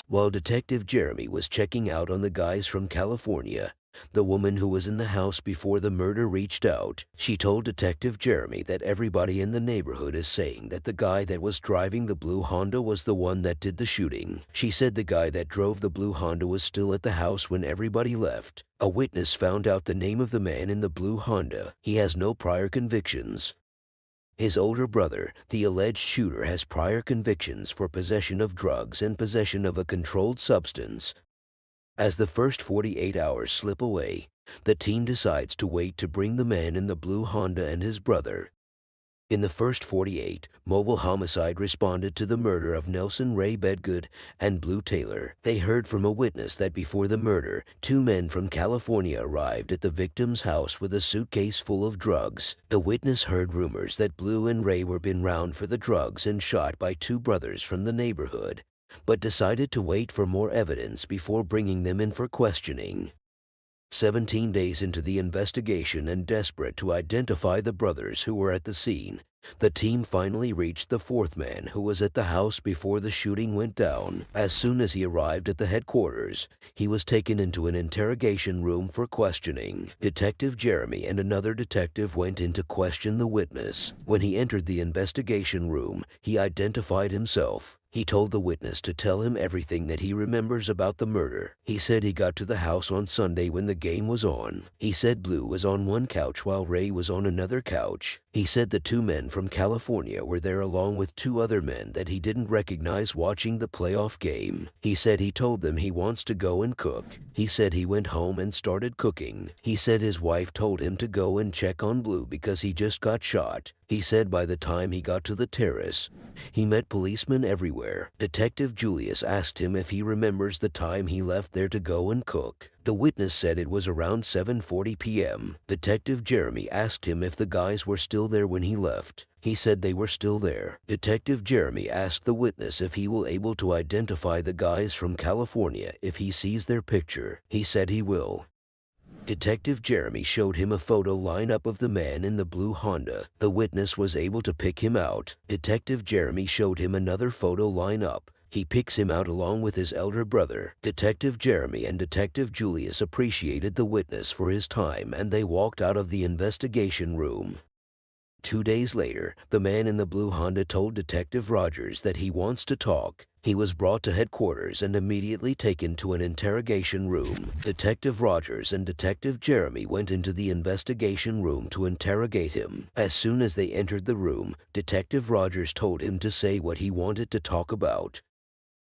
While Detective Jeremy was checking out on the guys from California, the woman who was in the house before the murder reached out. She told Detective Jeremy that everybody in the neighborhood is saying that the guy that was driving the blue Honda was the one that did the shooting. She said the guy that drove the blue Honda was still at the house when everybody left. A witness found out the name of the man in the blue Honda. He has no prior convictions. His older brother, the alleged shooter, has prior convictions for possession of drugs and possession of a controlled substance. As the first 48 hours slip away, the team decides to wait to bring the man in the blue Honda and his brother. In the first 48, mobile homicide responded to the murder of Nelson Ray Bedgood and Blue Taylor. They heard from a witness that before the murder, 2 men from California arrived at the victim's house with a suitcase full of drugs. The witness heard rumors that Blue and Ray were been round for the drugs and shot by 2 brothers from the neighborhood, but decided to wait for more evidence before bringing them in for questioning. 17 days into the investigation and desperate to identify the brothers who were at the scene, the team finally reached the 4th man who was at the house before the shooting went down. As soon as he arrived at the headquarters, he was taken into an interrogation room for questioning. Detective Jeremy and another detective went in to question the witness. When he entered the investigation room, he identified himself. He told the witness to tell him everything that he remembers about the murder. He said he got to the house on Sunday when the game was on. He said Blue was on one couch while Ray was on another couch. He said the two men from California were there along with two other men that he didn't recognize watching the playoff game. He said he told them he wants to go and cook. He said he went home and started cooking. He said his wife told him to go and check on Blue because he just got shot. He said by the time he got to the terrace, he met policemen everywhere. Detective Julius asked him if he remembers the time he left there to go and cook. The witness said it was around 7:40 p.m. Detective Jeremy asked him if the guys were still there when he left. He said they were still there. Detective Jeremy asked the witness if he will able to identify the guys from California if he sees their picture. He said he will. Detective Jeremy showed him a photo lineup of the man in the blue Honda. The witness was able to pick him out. Detective Jeremy showed him another photo lineup. He picks him out along with his elder brother. Detective Jeremy and Detective Julius appreciated the witness for his time and they walked out of the investigation room. 2 days later, the man in the blue Honda told Detective Rogers that he wants to talk. He was brought to headquarters and immediately taken to an interrogation room. Detective Rogers and Detective Jeremy went into the investigation room to interrogate him. As soon as they entered the room, Detective Rogers told him to say what he wanted to talk about.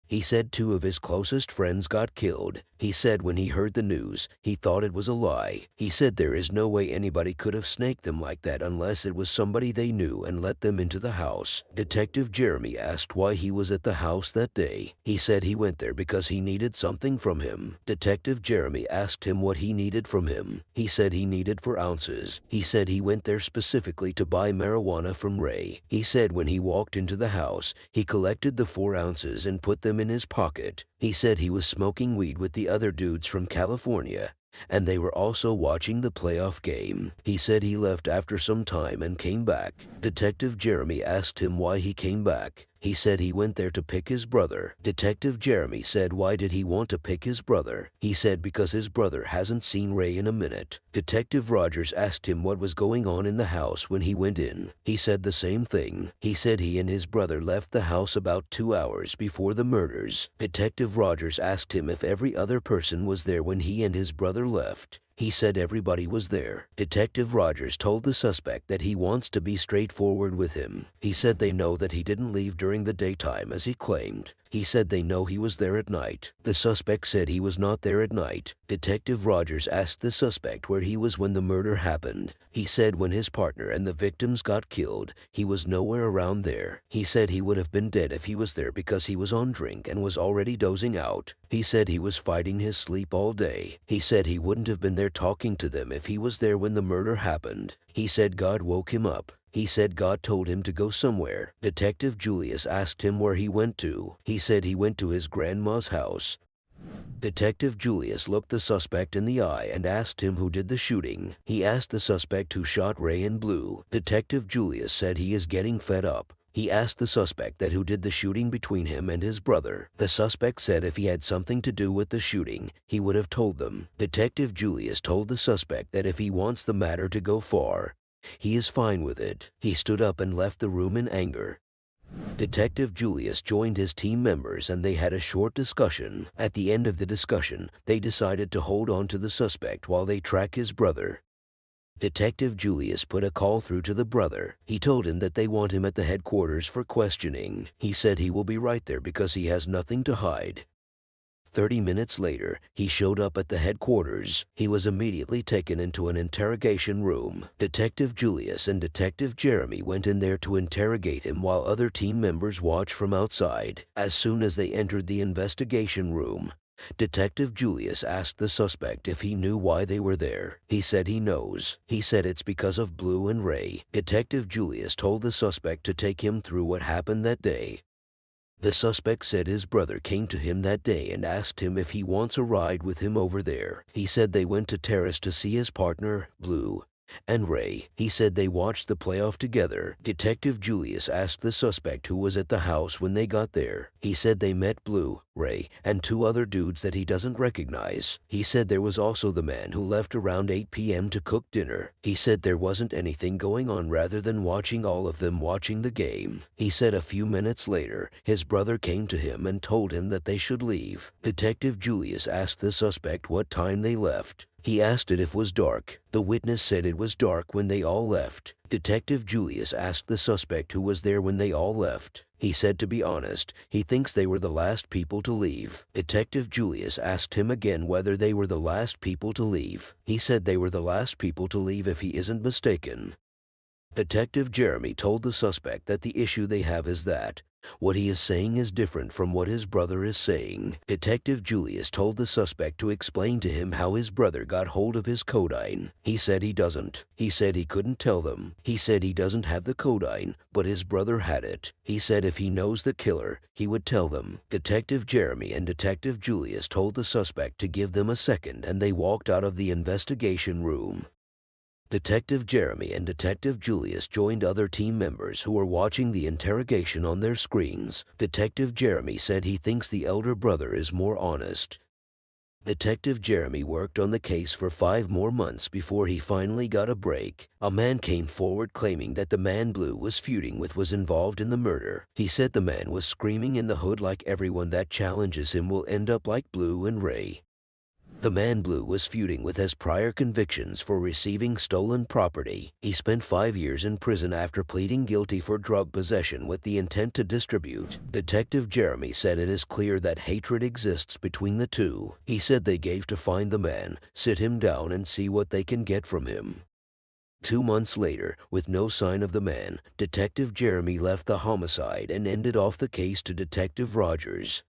He said 2 of his closest friends got killed. He said when he heard the news, he thought it was a lie. He said there is no way anybody could have snaked them like that unless it was somebody they knew and let them into the house. Detective Jeremy asked why he was at the house that day. He said he went there because he needed something from him. Detective Jeremy asked him what he needed from him. He said he needed 4 ounces. He said he went there specifically to buy marijuana from Ray. He said when he walked into the house, he collected the 4 ounces and put them in his pocket. He said he was smoking weed with the other dudes from California, and they were also watching the playoff game. He said he left after some time and came back. Detective Jeremy asked him why he came back. He said he went there to pick his brother. Detective Jeremy said why did he want to pick his brother? He said because his brother hasn't seen Ray in a minute. Detective Rogers asked him what was going on in the house when he went in. He said the same thing. He said he and his brother left the house about 2 hours before the murders. Detective Rogers asked him if every other person was there when he and his brother left. He said everybody was there. Detective Rogers told the suspect that he wants to be straightforward with him. He said they know that he didn't leave during the daytime as he claimed. He said they know he was there at night. The suspect said he was not there at night. Detective Rogers asked the suspect where he was when the murder happened. He said when his partner and the victims got killed, he was nowhere around there. He said he would have been dead if he was there because he was on drink and was already dozing out. He said he was fighting his sleep all day. He said he wouldn't have been there talking to them if he was there when the murder happened. He said God woke him up. He said God told him to go somewhere. Detective Julius asked him where he went to. He said he went to his grandma's house. Detective Julius looked the suspect in the eye and asked him who did the shooting. He asked the suspect who shot Ray and Blue. Detective Julius said he is getting fed up. He asked the suspect that who did the shooting between him and his brother. The suspect said if he had something to do with the shooting, he would have told them. Detective Julius told the suspect that if he wants the matter to go far, he is fine with it. He stood up and left the room in anger. Detective Julius joined his team members and they had a short discussion. At the end of the discussion, they decided to hold on to the suspect while they track his brother. Detective Julius put a call through to the brother. He told him that they want him at the headquarters for questioning. He said he will be right there because he has nothing to hide. 30 minutes later, he showed up at the headquarters. He was immediately taken into an interrogation room. Detective Julius and Detective Jeremy went in there to interrogate him while other team members watched from outside. As soon as they entered the investigation room, Detective Julius asked the suspect if he knew why they were there. He said he knows. He said it's because of Blue and Ray. Detective Julius told the suspect to take him through what happened that day. The suspect said his brother came to him that day and asked him if he wants a ride with him over there. He said they went to Terrace to see his partner, Blue. and Ray. He said they watched the playoff together. Detective Julius asked the suspect who was at the house when they got there. He said they met Blue, Ray, and two other dudes that he doesn't recognize. He said there was also the man who left around 8 p.m. to cook dinner. He said there wasn't anything going on rather than watching all of them watching the game. He said a few minutes later, his brother came to him and told him that they should leave. Detective Julius asked the suspect what time they left. He asked it if it was dark. The witness said it was dark when they all left. Detective Julius asked the suspect who was there when they all left. He said to be honest, he thinks they were the last people to leave. Detective Julius asked him again whether they were the last people to leave. He said they were the last people to leave if he isn't mistaken. Detective Jeremy told the suspect that the issue they have is that what he is saying is different from what his brother is saying. Detective Julius told the suspect to explain to him how his brother got hold of his codeine. He said he doesn't. He said he couldn't tell them. He said he doesn't have the codeine, but his brother had it. He said if he knows the killer, he would tell them. Detective Jeremy and Detective Julius told the suspect to give them a second, and they walked out of the investigation room. Detective Jeremy and Detective Julius joined other team members who were watching the interrogation on their screens. Detective Jeremy said he thinks the elder brother is more honest. Detective Jeremy worked on the case for 5 more months before he finally got a break. A man came forward claiming that the man Blue was feuding with was involved in the murder. He said the man was screaming in the hood like everyone that challenges him will end up like Blue and Ray. The man Blue was feuding with has prior convictions for receiving stolen property. He spent 5 years in prison after pleading guilty for drug possession with the intent to distribute. Detective Jeremy said it is clear that hatred exists between the two. He said they gave to find the man, sit him down and see what they can get from him. 2 months later, with no sign of the man, Detective Jeremy left the homicide and ended off the case to Detective Rogers.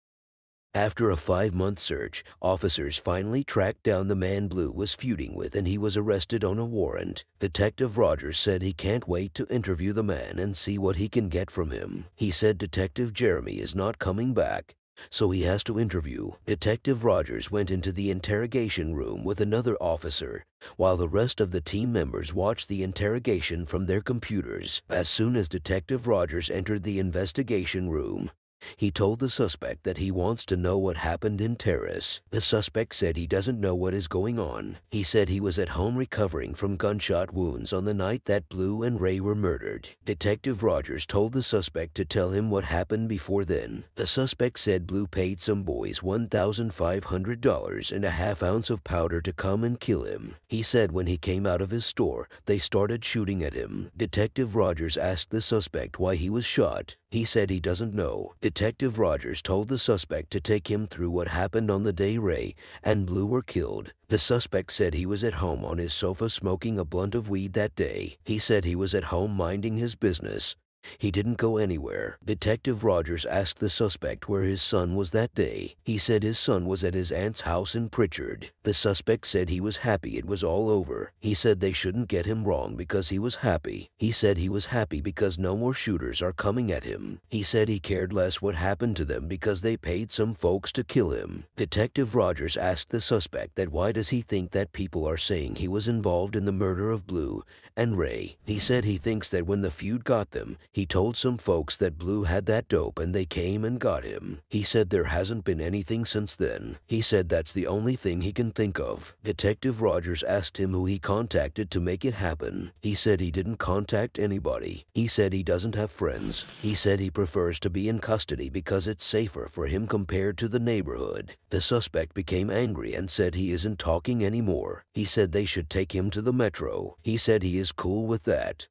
After a 5-month search, officers finally tracked down the man Blue was feuding with and he was arrested on a warrant. Detective Rogers said he can't wait to interview the man and see what he can get from him. He said Detective Jeremy is not coming back, so he has to interview. Detective Rogers went into the interrogation room with another officer, while the rest of the team members watched the interrogation from their computers. As soon as Detective Rogers entered the investigation room, he told the suspect that he wants to know what happened in Terrace. The suspect said he doesn't know what is going on. He said he was at home recovering from gunshot wounds on the night that Blue and Ray were murdered. Detective Rogers told the suspect to tell him what happened before then. The suspect said Blue paid some boys $1,500 and a half ounce of powder to come and kill him. He said when he came out of his store, they started shooting at him. Detective Rogers asked the suspect why he was shot. He said he doesn't know. Detective Rogers told the suspect to take him through what happened on the day Ray and Blue were killed. The suspect said he was at home on his sofa smoking a blunt of weed that day. He said he was at home minding his business. He didn't go anywhere. Detective Rogers asked the suspect where his son was that day. He said his son was at his aunt's house in Pritchard. The suspect said he was happy it was all over. He said they shouldn't get him wrong because he was happy. He said he was happy because no more shooters are coming at him. He said he cared less what happened to them because they paid some folks to kill him. Detective Rogers asked the suspect that why does he think that people are saying he was involved in the murder of Blue and Ray. He said he thinks that when the feud got them, he told some folks that Blue had that dope and they came and got him. He said there hasn't been anything since then. He said that's the only thing he can think of. Detective Rogers asked him who he contacted to make it happen. He said he didn't contact anybody. He said he doesn't have friends. He said he prefers to be in custody because it's safer for him compared to the neighborhood. The suspect became angry and said he isn't talking anymore. He said they should take him to the metro. He said he is cool with that.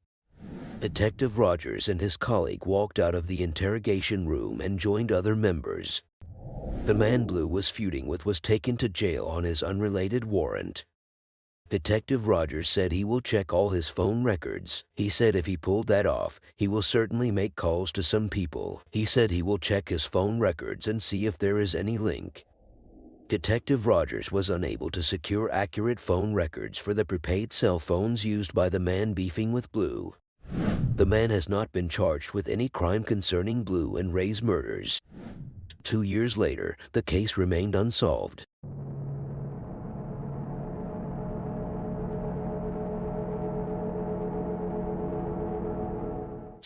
Detective Rogers and his colleague walked out of the interrogation room and joined other members. The man Blue was feuding with was taken to jail on his unrelated warrant. Detective Rogers said he will check all his phone records. He said if he pulled that off, he will certainly make calls to some people. He said he will check his phone records and see if there is any link. Detective Rogers was unable to secure accurate phone records for the prepaid cell phones used by the man beefing with Blue. The man has not been charged with any crime concerning Blue and Ray's murders. 2 years later, the case remained unsolved.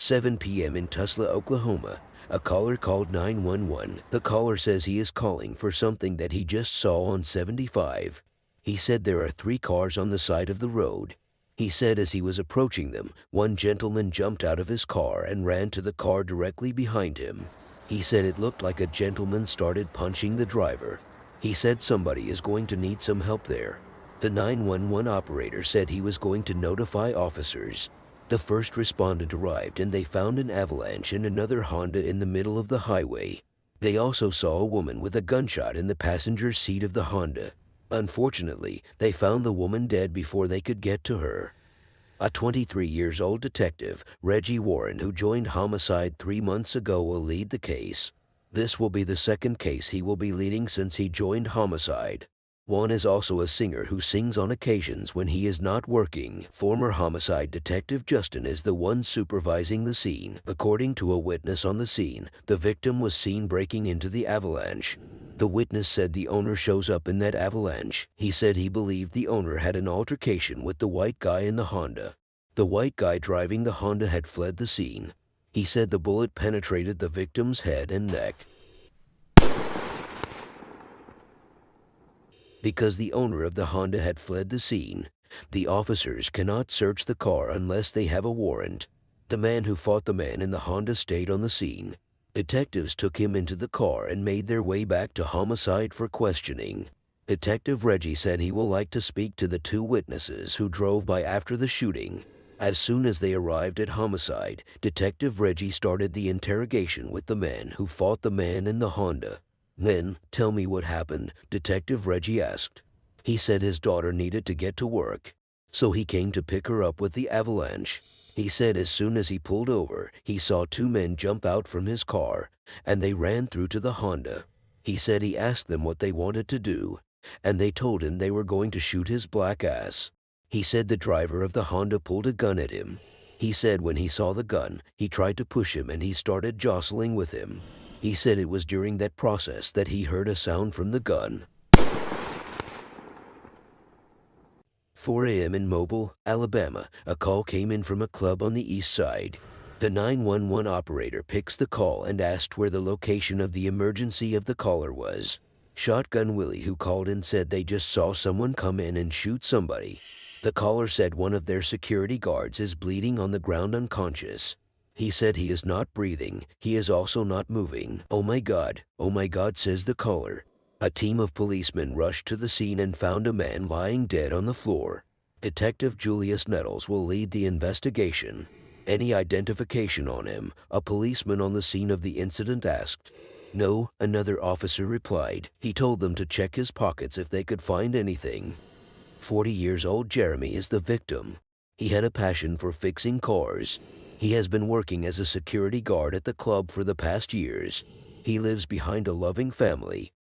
7 p.m. in Tulsa, Oklahoma. A caller called 911. The caller says he is calling for something that he just saw on 75. He said there are 3 cars on the side of the road. He said as he was approaching them, one gentleman jumped out of his car and ran to the car directly behind him. He said it looked like a gentleman started punching the driver. He said somebody is going to need some help there. The 911 operator said he was going to notify officers. The first respondent arrived and they found an avalanche in another Honda in the middle of the highway. They also saw a woman with a gunshot in the passenger seat of the Honda. Unfortunately, they found the woman dead before they could get to her. A 23-year-old detective, Reggie Warren, who joined homicide 3 months ago, will lead the case. This will be the second case he will be leading since he joined homicide. Juan is also a singer who sings on occasions when he is not working. Former homicide detective Justin is the one supervising the scene. According to a witness on the scene, the victim was seen breaking into the avalanche. The witness said the owner shows up in that avalanche. He said he believed the owner had an altercation with the white guy in the Honda. The white guy driving the Honda had fled the scene. He said the bullet penetrated the victim's head and neck. Because the owner of the Honda had fled the scene, the officers cannot search the car unless they have a warrant. The man who fought the man in the Honda stayed on the scene. Detectives took him into the car and made their way back to homicide for questioning. Detective Reggie said he will like to speak to the 2 witnesses who drove by after the shooting. As soon as they arrived at homicide, Detective Reggie started the interrogation with the man who fought the man in the Honda. Then, tell me what happened, Detective Reggie asked. He said his daughter needed to get to work, so he came to pick her up with the avalanche. He said as soon as he pulled over, he saw 2 men jump out from his car, and they ran through to the Honda. He said he asked them what they wanted to do, and they told him they were going to shoot his black ass. He said the driver of the Honda pulled a gun at him. He said when he saw the gun, he tried to push him and he started jostling with him. He said it was during that process that he heard a sound from the gun. 4 a.m. in Mobile, Alabama, a call came in from a club on the east side. The 911 operator picks the call and asked where the location of the emergency of the caller was. Shotgun Willie, who called in, said they just saw someone come in and shoot somebody. The caller said one of their security guards is bleeding on the ground unconscious. He said he is not breathing. He is also not moving. Oh my God, says the caller. A team of policemen rushed to the scene and found a man lying dead on the floor. Detective Julius Nettles will lead the investigation. Any identification on him? A policeman on the scene of the incident asked. No, another officer replied. He told them to check his pockets if they could find anything. 40-year-old Jeremy is the victim. He had a passion for fixing cars. He has been working as a security guard at the club for the past years. He lives behind a loving family.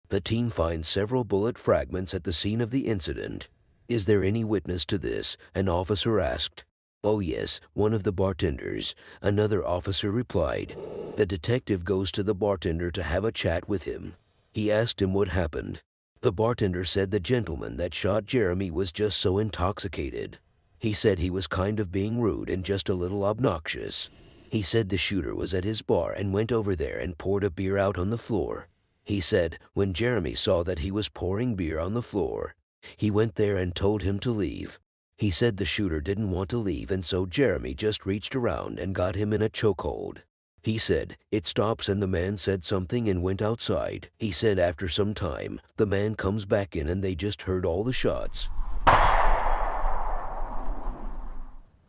The team finds several bullet fragments at the scene of the incident. Is there any witness to this? An officer asked. Oh yes, one of the bartenders, another officer replied. The detective goes to the bartender to have a chat with him. He asked him what happened. The bartender said the gentleman that shot Jeremy was just so intoxicated. He said he was kind of being rude and just a little obnoxious. He said the shooter was at his bar and went over there and poured a beer out on the floor. He said when Jeremy saw that he was pouring beer on the floor, he went there and told him to leave. He said the shooter didn't want to leave and so Jeremy just reached around and got him in a chokehold. He said it stops and the man said something and went outside. He said after some time, the man comes back in and they just heard all the shots.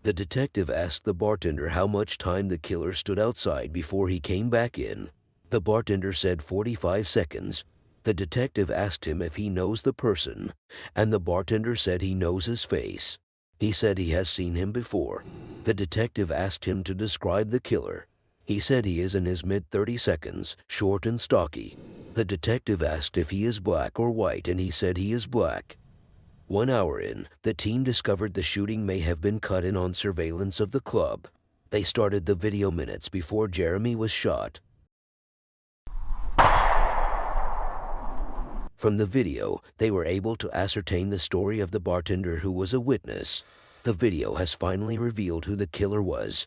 The detective asked the bartender how much time the killer stood outside before he came back in. The bartender said 45 seconds. The detective asked him if he knows the person, and the bartender said he knows his face. He said he has seen him before. The detective asked him to describe the killer. He said he is in his mid-30 seconds, short and stocky. The detective asked if he is black or white, and he said he is black. 1 hour in, the team discovered the shooting may have been cut in on surveillance of the club. They started the video minutes before Jeremy was shot. From the video, they were able to ascertain the story of the bartender who was a witness. The video has finally revealed who the killer was.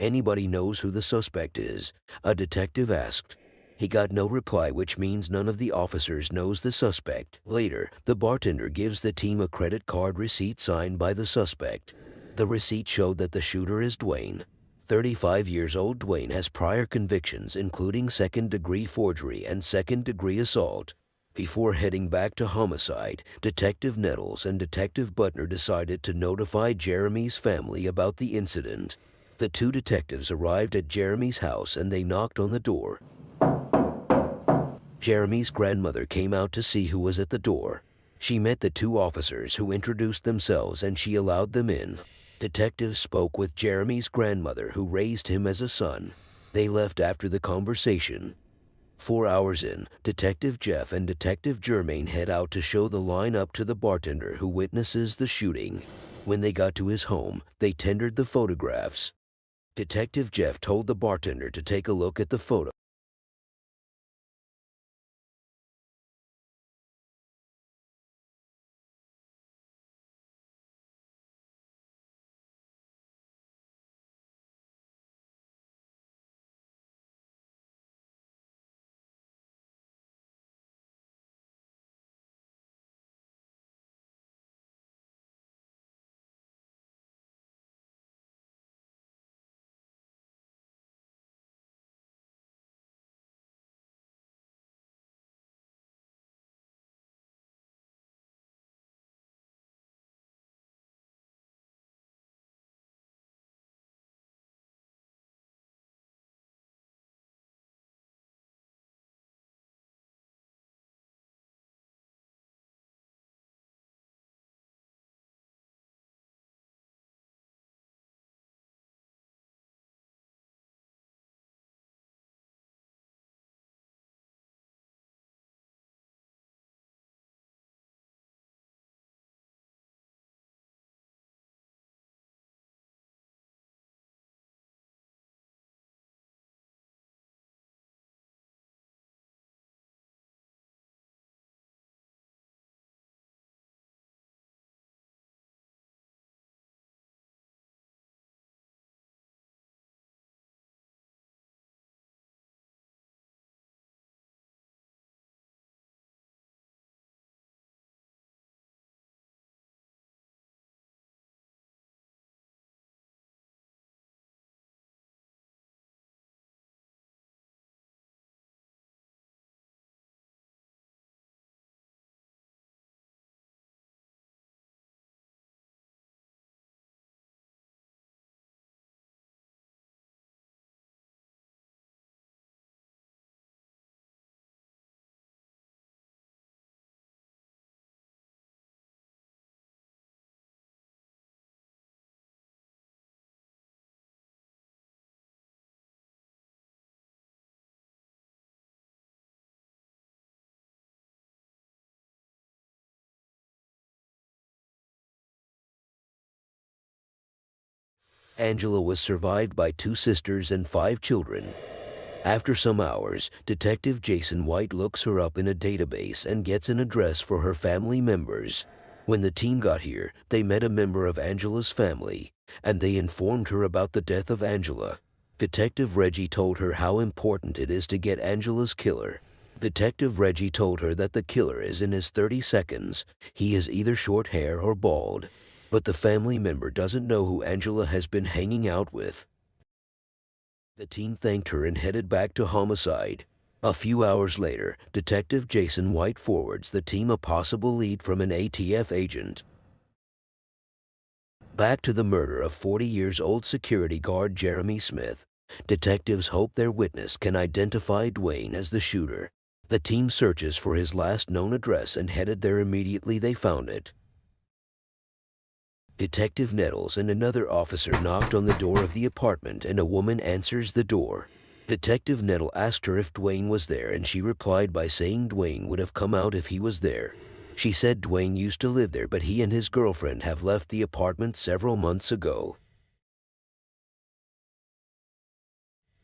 "Anybody knows who the suspect is?" a detective asked. He got no reply, which means none of the officers knows the suspect. Later, the bartender gives the team a credit card receipt signed by the suspect. The receipt showed that the shooter is Dwayne. 35 years old, Dwayne has prior convictions including second-degree forgery and second-degree assault. Before heading back to homicide, Detective Nettles and Detective Butner decided to notify Jeremy's family about the incident. The two detectives arrived at Jeremy's house and they knocked on the door. Jeremy's grandmother came out to see who was at the door. She met the two officers who introduced themselves and she allowed them in. Detectives spoke with Jeremy's grandmother, who raised him as a son. They left after the conversation. 4 hours in, Detective Jeff and Detective Germain head out to show the line up to the bartender who witnesses the shooting. When they got to his home, they tendered the photographs. Detective Jeff told the bartender to take a look at the photo. Angela was survived by 2 sisters and 5 children. After some hours, Detective Jason White looks her up in a database and gets an address for her family members. When the team got here, they met a member of Angela's family, and they informed her about the death of Angela. Detective Reggie told her how important it is to get Angela's killer. Detective Reggie told her that the killer is in his 30 seconds. He is either short hair or bald. But the family member doesn't know who Angela has been hanging out with. The team thanked her and headed back to homicide. A few hours later, Detective Jason White forwards the team a possible lead from an ATF agent. Back to the murder of 40-year-old security guard Jeremy Smith. Detectives hope their witness can identify Dwayne as the shooter. The team searches for his last known address and headed there immediately they found it. Detective Nettles and another officer knocked on the door of the apartment and a woman answers the door. Detective Nettle asked her if Dwayne was there and she replied by saying Dwayne would have come out if he was there. She said Dwayne used to live there, but he and his girlfriend have left the apartment several months ago.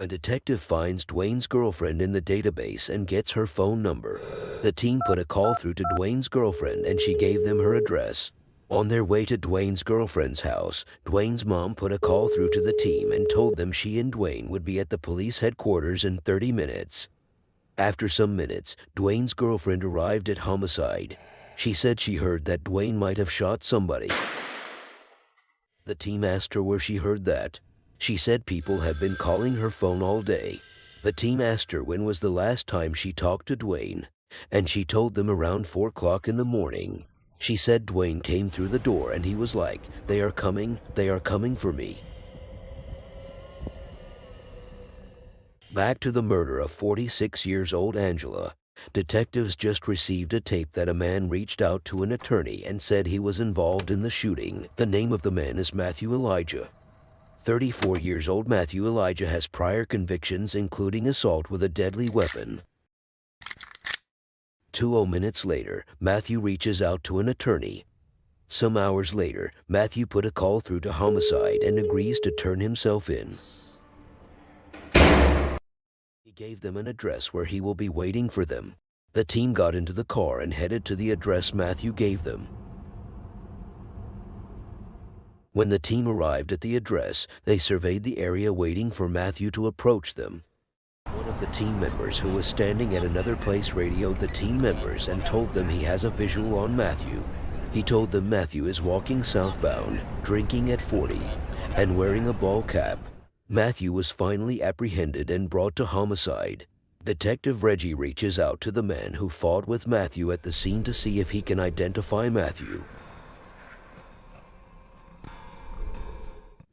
A detective finds Dwayne's girlfriend in the database and gets her phone number. The team put a call through to Dwayne's girlfriend and she gave them her address. On their way to Dwayne's girlfriend's house, Dwayne's mom put a call through to the team and told them she and Dwayne would be at the police headquarters in 30 minutes. After some minutes, Dwayne's girlfriend arrived at homicide. She said she heard that Dwayne might have shot somebody. The team asked her where she heard that. She said people have been calling her phone all day. The team asked her when was the last time she talked to Dwayne, and she told them around 4 o'clock in the morning. She said Dwayne came through the door and he was like, they are coming for me. Back to the murder of 46-year-old Angela. Detectives just received a tape that a man reached out to an attorney and said he was involved in the shooting. The name of the man is Matthew Elijah. 34-year-old Matthew Elijah has prior convictions including assault with a deadly weapon. 20 minutes later, Matthew reaches out to an attorney. Some hours later, Matthew put a call through to homicide and agrees to turn himself in. He gave them an address where he will be waiting for them. The team got into the car and headed to the address Matthew gave them. When the team arrived at the address, they surveyed the area waiting for Matthew to approach them. One of the team members who was standing at another place radioed the team members and told them he has a visual on Matthew. He told them Matthew is walking southbound, drinking at 40, and wearing a ball cap. Matthew was finally apprehended and brought to homicide. Detective Reggie reaches out to the man who fought with Matthew at the scene to see if he can identify Matthew.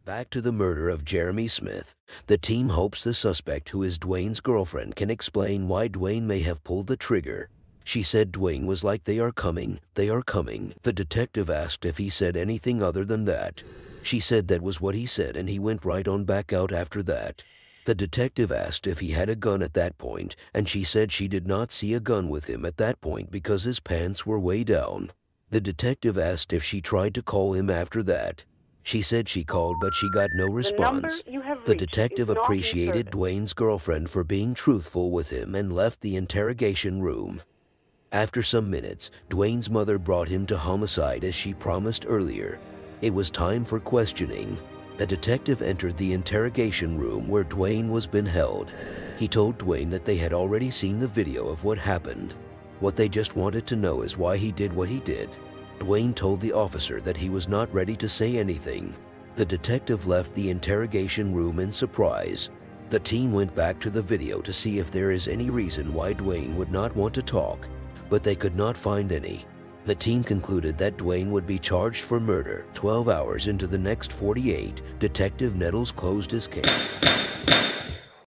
Back to the murder of Jeremy Smith. The team hopes the suspect, who is Dwayne's girlfriend, can explain why Dwayne may have pulled the trigger. She said Dwayne was like, they are coming. The detective asked if he said anything other than that. She said that was what he said and he went right on back out after that. The detective asked if he had a gun at that point, and she said she did not see a gun with him at that point because his pants were way down. The detective asked if she tried to call him after that. She said she called but she got no response. The detective appreciated Dwayne's girlfriend for being truthful with him and left the interrogation room. After some minutes, Dwayne's mother brought him to homicide as she promised earlier. It was time for questioning. A detective entered the interrogation room where Dwayne was being held. He told Dwayne that they had already seen the video of what happened. What they just wanted to know is why he did what he did. Dwayne told the officer that he was not ready to say anything. The detective left the interrogation room in surprise. The team went back to the video to see if there is any reason why Dwayne would not want to talk, but they could not find any. The team concluded that Dwayne would be charged for murder. 12 hours into the next 48, Detective Nettles closed his case.